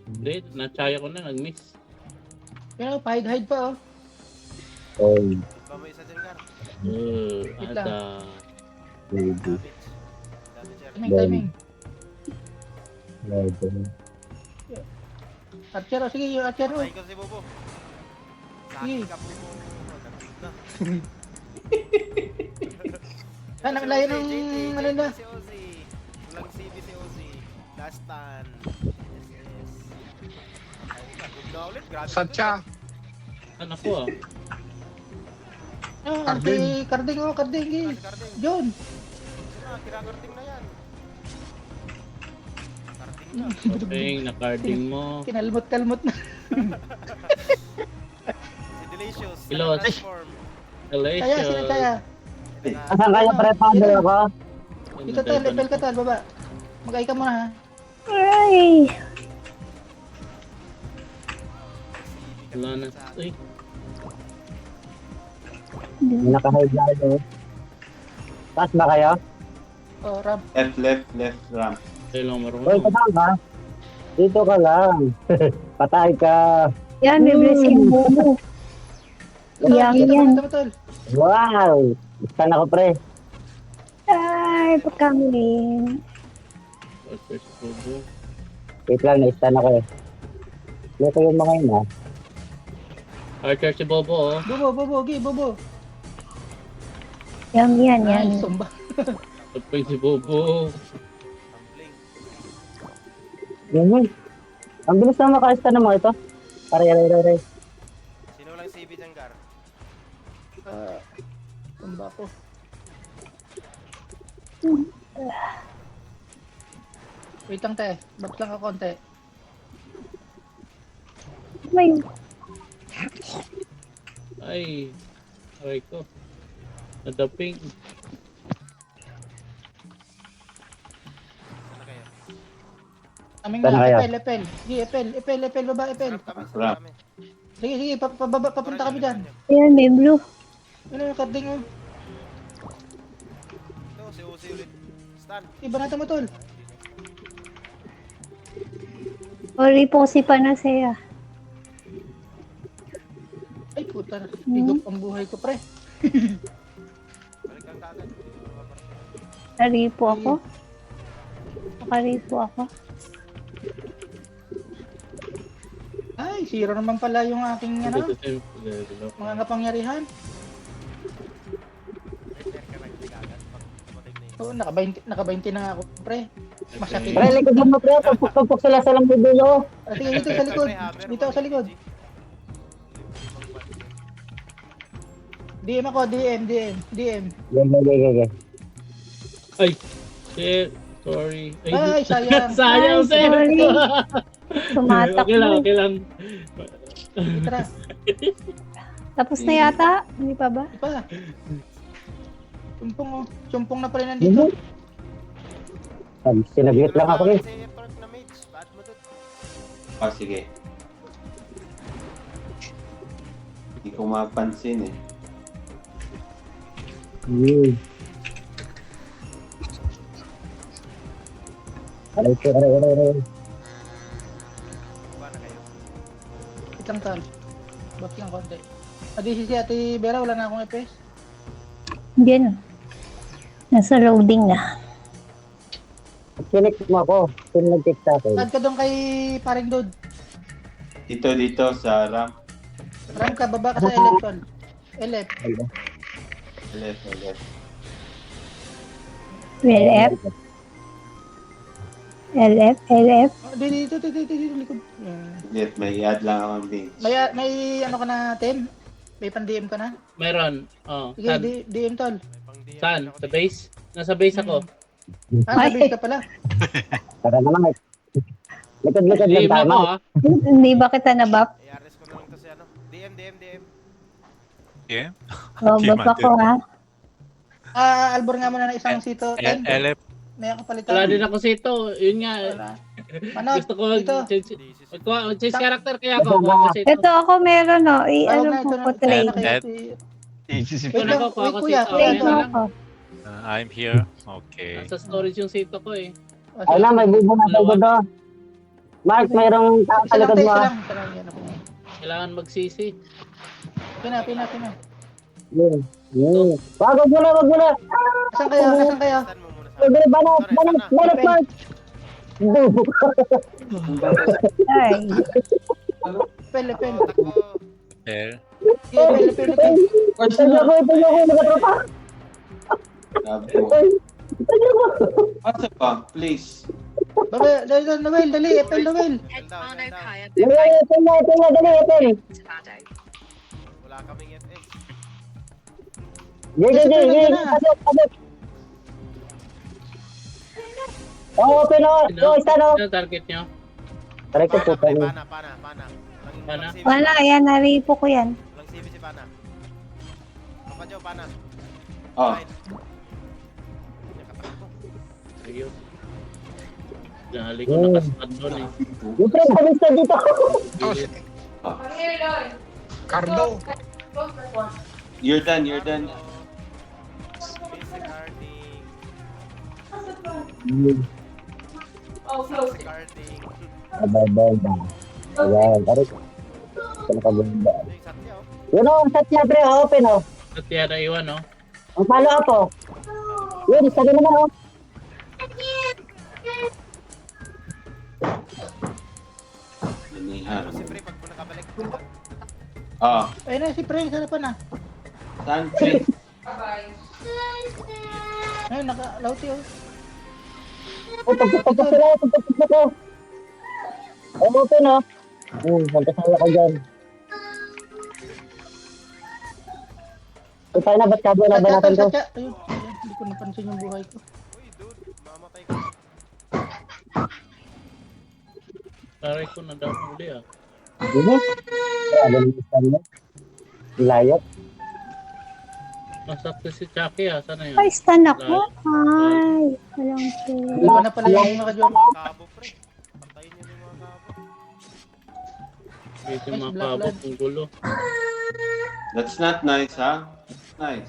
Hindi, na-chaya ko na, nag-miss. Yun, pa-hide pa, oh. Oh, Ba mo isa dyan, Gar? Wait lang. Asa. baby. Timing, timing. Baby. Archer, oh, sige, yung Archer, oh. Patay ko si Bobo. Sige. Saki ka, Bobo. Nagtig ka. Ah, naklayo ng, ano na. Si Ozzy. Walang CB si Ozzy. Last stand. Yes. Good na ulit. Grabe. Satya. Ano ko ah? Ah, Carding. Carding, oh, Carding, eh. Carding. John. Sina, kirakarting na yan. Karting na. Ping, na-carding mo. Kinalmot-kalmot na. Si Delicious. Ilos. Transform. Kaya, sino kaya? Asan kayo pre-founder ako? Dito, Tel, level ka, Tel, baba. Mag-ay ka muna, ha. Ay! Wala na. Uy, Naka-high guard. Taas ba kayo? Oh, ramp. Left, ramp. tayo lang Uy, marunong. kasama ka? Dito ka lang. Patay ka. Yan, may blessing mo. Yan, yan. Ito, Tel. Wow! Saan ako pre? Ay, pagkamuling. First Bobo. Wait lang, na-stun ako eh. Dito yung mga yun ah. Archer si Bobo oh. Bobo, gi, Bobo. Yan, yan, Ay, yan. sumba. Tapos si Bobo. Tumbling. Yan. Ang bilis na maka-stun ng mga ito. Aray. Sino lang CB dyan, Gar? Sumba ko. Wait lang, te. Back lang ako, konti. May, Ay. Aray ko. Nadaping. Sana kayo? Aming Saan na, kayo? epel. Sige, epel, baba, epel. Sarap kami, Sarap. sarap kami. Sige, papunta kami dyan. yan, may blue. Ano yung Carding, oh. Ito, si Ozzy ulit. Stand. Iba natin mo, Tol. Sorry po si Panasea. puta. Higop ang buhay ko, pre. Balik kang kagad. Naripo ako. Nakaripo ako. Ay, zero naman pala yung aking ano, mga kapangyarihan. Repair ka na kagad. Pag dumating na yun. Oo, naka-20 na nga ako, pre. Masakit. Pre, likod mo pre. Tupok sila sa lang dulo. Ah, sige, dito sa likod. Dito ako sa likod. DM ako, DM. Gege. Ay, shit. Sorry. Ay, sayang. Sayang, Ay, sir. sorry. Tumatak Okay lang, mo. okay lang. Tara, Tapos na yata? Hindi pa ba? di pa. Sumpong, oh. Sumpong na pala nandito. Sinaglit lang ako eh. Kasi torque na mage. Ba't mo doon? Ah, sige. Hindi ko mapansin eh. Aray. Ba na kayo? Itang tal. Bakit ang konti. Adi si Ate Vera, wala na akong FPS. Hindi na. Nasa loading na. Sinik mo ako. Sino nag-tick sa akin? Add ka doon kay paring Dod. Dito sa ramp. Ram ka, baba ka sa LF, tol. LF. Left. LF. Oh, dito, likod. Yan. Left, may add lang akong link. May ano ka na, Tim? May pan-DM ka na? Meron. Oh, Sige, saan? DM, tol. May pang DM. Saan? Sa base? Nasa base ako. Ah, sabi ka pala. Tara naman eh. Likod-likod lang Game tayo. ako, Ma'am. Hindi ba kita na-buff? ARS ko na lang to si ano. DM. Yeah? Oh, Okay, buff ako ha. Albor nga muna ng isang sito. Ten. LF. May kapalitan. Wala din ako sito. Yun nga. Wala. Manot, Gusto ko dito. change character kaya ako. Kuha ko sito. Ito ako meron oh. Tawag I-ano na, po ito na. po trade. Ed. Isisip Wait ko lang, na. Kuha wait ko kuya. sito. Trade mo Ayan. ako. I'm here. Okay. Nasa storage yung sito ko eh. Ay na, may bubo na tayo doon. Mark, mayroong tao sa Isa lang, likod te, mo. isa ah. lang. Isa lang, yan ako. Kailangan magsisi. Pina. Wag mo na. Asan kayo? Stand mo muna sa Pwede, banat, Mark. Ay. Lepel. Takbo. There. Lepel. Tanya ko, mga tropa. Sabi ko. Asa pa? Please. Noel, dali. Epel, Noel. Edmano Kaya Dali. Tabado. Wala kaming FS. Pasok. Open o. Stand o. Ano target nyo? Taray ko po. Pana. Pana? Wala, yan. Naripo ko yan. Walang CV si Pana. Papa Joe, Pana. Oh, Nakatakbo. Ayun. Dali ko nakasmad doon eh. Yung friend, kamista dito. Cardo. you're done. Basic carding. Ayan, taray ko. Saan ka bunda? Yung Satya, oh. Yun o, Satya pre, open o. At yan na iwan no? Ang follow up o. Yun, sabi naman o. Nanihan. Siyempre, pag mo nakabalik. Oh, Ayun na, si Pre. Sana pa na. saan trip? Ayun, naka-lauti, oh. Pagpapagpag ko. Open o. Magkasala ka dyan. Tayo na, ba't kabo na ba natin to? Satya. Ayun, hindi ko napansin yung buhay ko. Uy, dude. Mamatay ka. Taray ko na daw uli ah. Ano? Ano yung stand mo? Layot. Masakto si Chucky ah. Sana yun? Ay, stun ako. Ay. Walang trade. Dalawa na pala yung mga joke. Kabo, pre. Patayin niyo yung mga kabo. Dito Nice, mga Black kabot Lad. ng gulo. That's not nice, ha? Nice.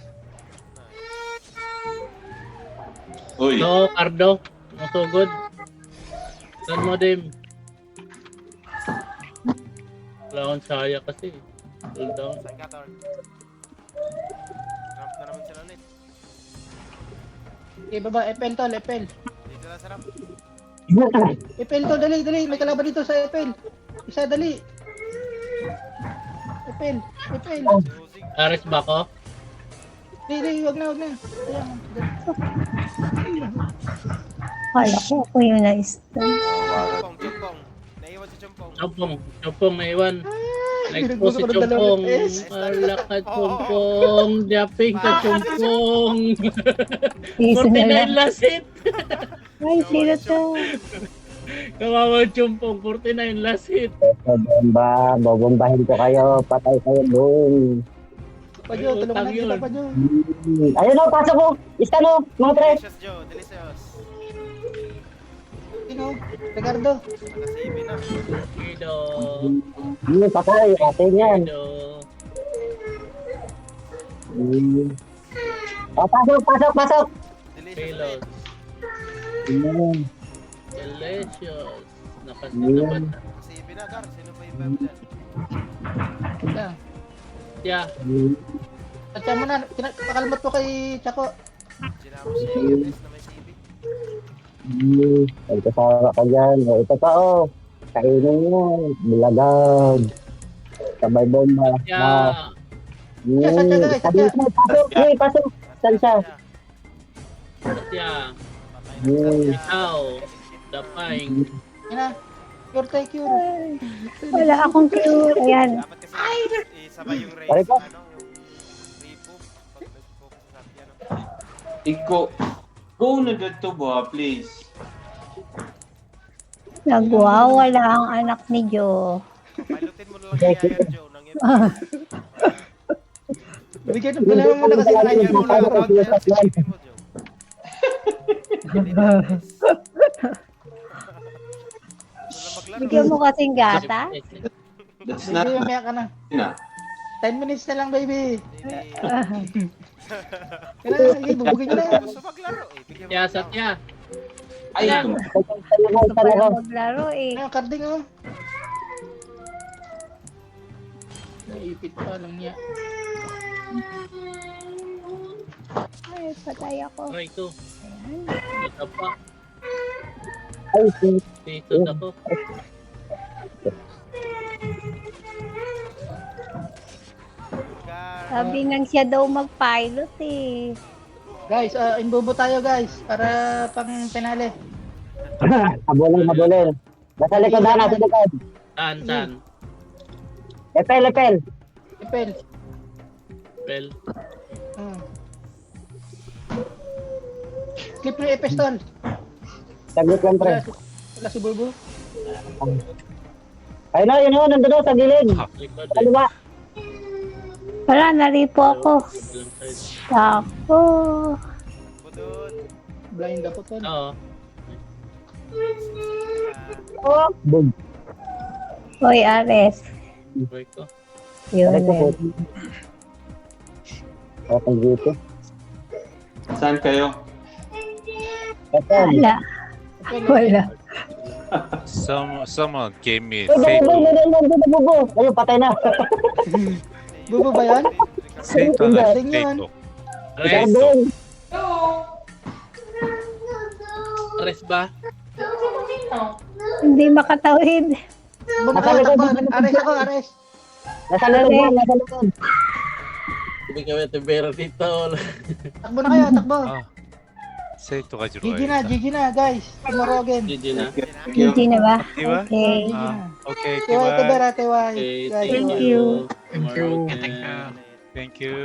Uy, No, Cardo. Masugod. Saan mo dim? Wala akong saya kasi. Dito. Saan ka, Tor? Ramp na naman sila ulit. Okay, baba. Epel tol, epel. Dito lang sa ramp. Epel tol, dali, dali. May kalaban dito sa epel. Isa, dali. Epel, epel. Si Ozzy. Ares ba ako? Dali, wag na, wag na. Ayan. Kala ko ako yung na-stun. Chumpong, chumpong. Naiwan si chumpong. Chompong, naiwan. Next po si Pinagbuso ko ng dalawang Chompong. FPS. Malakad Chompong. Diaping ka Chompong. Season na 49 last hit. Ay, sino to? Kawawa Chompong. 49 last hit. Bomba, bobombahin ko kayo. Patay kayo doon. Padyo, tulungan na kita, Padyo. Ayun o, pasok mo. Istan o, mga pre. Delicious, Joe. Delicious. Sino? Ricardo. Naka-CB na. Kido. Patay, atin yan. Kido. Pasok, pasok, pasok. Delicious Payload. ulit. Delicious. Nakasinabat na. Naka-CB na, Gar. Sino pa yung vibe dyan? Wala. Yeah. Tatya mo na. Pakalmat mo kay Chaco. Sinama si Agnes na may CB. Ay, kasama ka dyan. O, ito pa o. Kainin mo. Bilagad. Sabay bomba. Yeah. Sabi mo, pasok. Hey, pasok. Saan siya? Satya. Patay na Hmm. siya. Ikaw. Dapay. Yan na. Cure tayo, cure. Wala akong cure. Ayan. Dapat kasi isabay yung race. Pare ko. Ano, yung repo. Pag nag-focus sa Satya, no? Iko. Go na dito ba, please? Nagwawala ang anak ni Joe. Pilotin mo na lang kaya yan, Joe. Nang yun. Bigyan ng kailangan mo na kasi Kaya kanya mo lang ang account yan. CB mo, Joe. Bigyan mo kasing gata. That's not Baby, umiyak ka na. na. 10 minutes na lang, baby. Hindi. Kaya na, sige, bubugin nyo na yan. Gusto maglaro eh. Bigyan mo Satya, ng Satya. Ay, ito. Gusto pa lang maglaro eh. Ano, carding oh. Naipit pa lang niya. Ay, patay ako. Aray ko. Ayan. Ito pa. Ay, Dito ako. Gar. Sabi nang siya daw mag-pilot eh. Guys, imbubo tayo guys. Para pang penale. habulin, habulin. Nasa likod na, nasa likod. Saan, saan? Epel, epel. Epel. Well, Clip mo yung epistol. Saglit lang, pre. Wala si Bubo. Ayun na, yun o, nandun o, sa gilid. likod Ano ba? Wala, naripo ako. Ako. Budod. Blind ako to. Oo. Oh, bug. Hoy, Ares. Break ko. Yun Aray ko po. eh. Okay, dito. Saan kayo? Epel. Wala. Wala. Someone gave me Uy, Fatal. nandun na bubo. Ayun, patay na. Bubo ba yan? Fatal. Galing yun. Fatal. Ares. Doon. Ares ba? Hindi makatawid. Bubo, takbo. Ares ako, Ares. Nasa likod mo, nasa likod. Hindi kami tibero dito. Takbo na kayo, takbo. Ah. Say to Kajiro. GG na guys. Tomorrow again. GG na. Hindi na ba? Diba? Okay. Okay, Teway, diba? tebera, teway. Okay, Guys, Thank teway. you. Tomorrow Thank again. you. Thank you.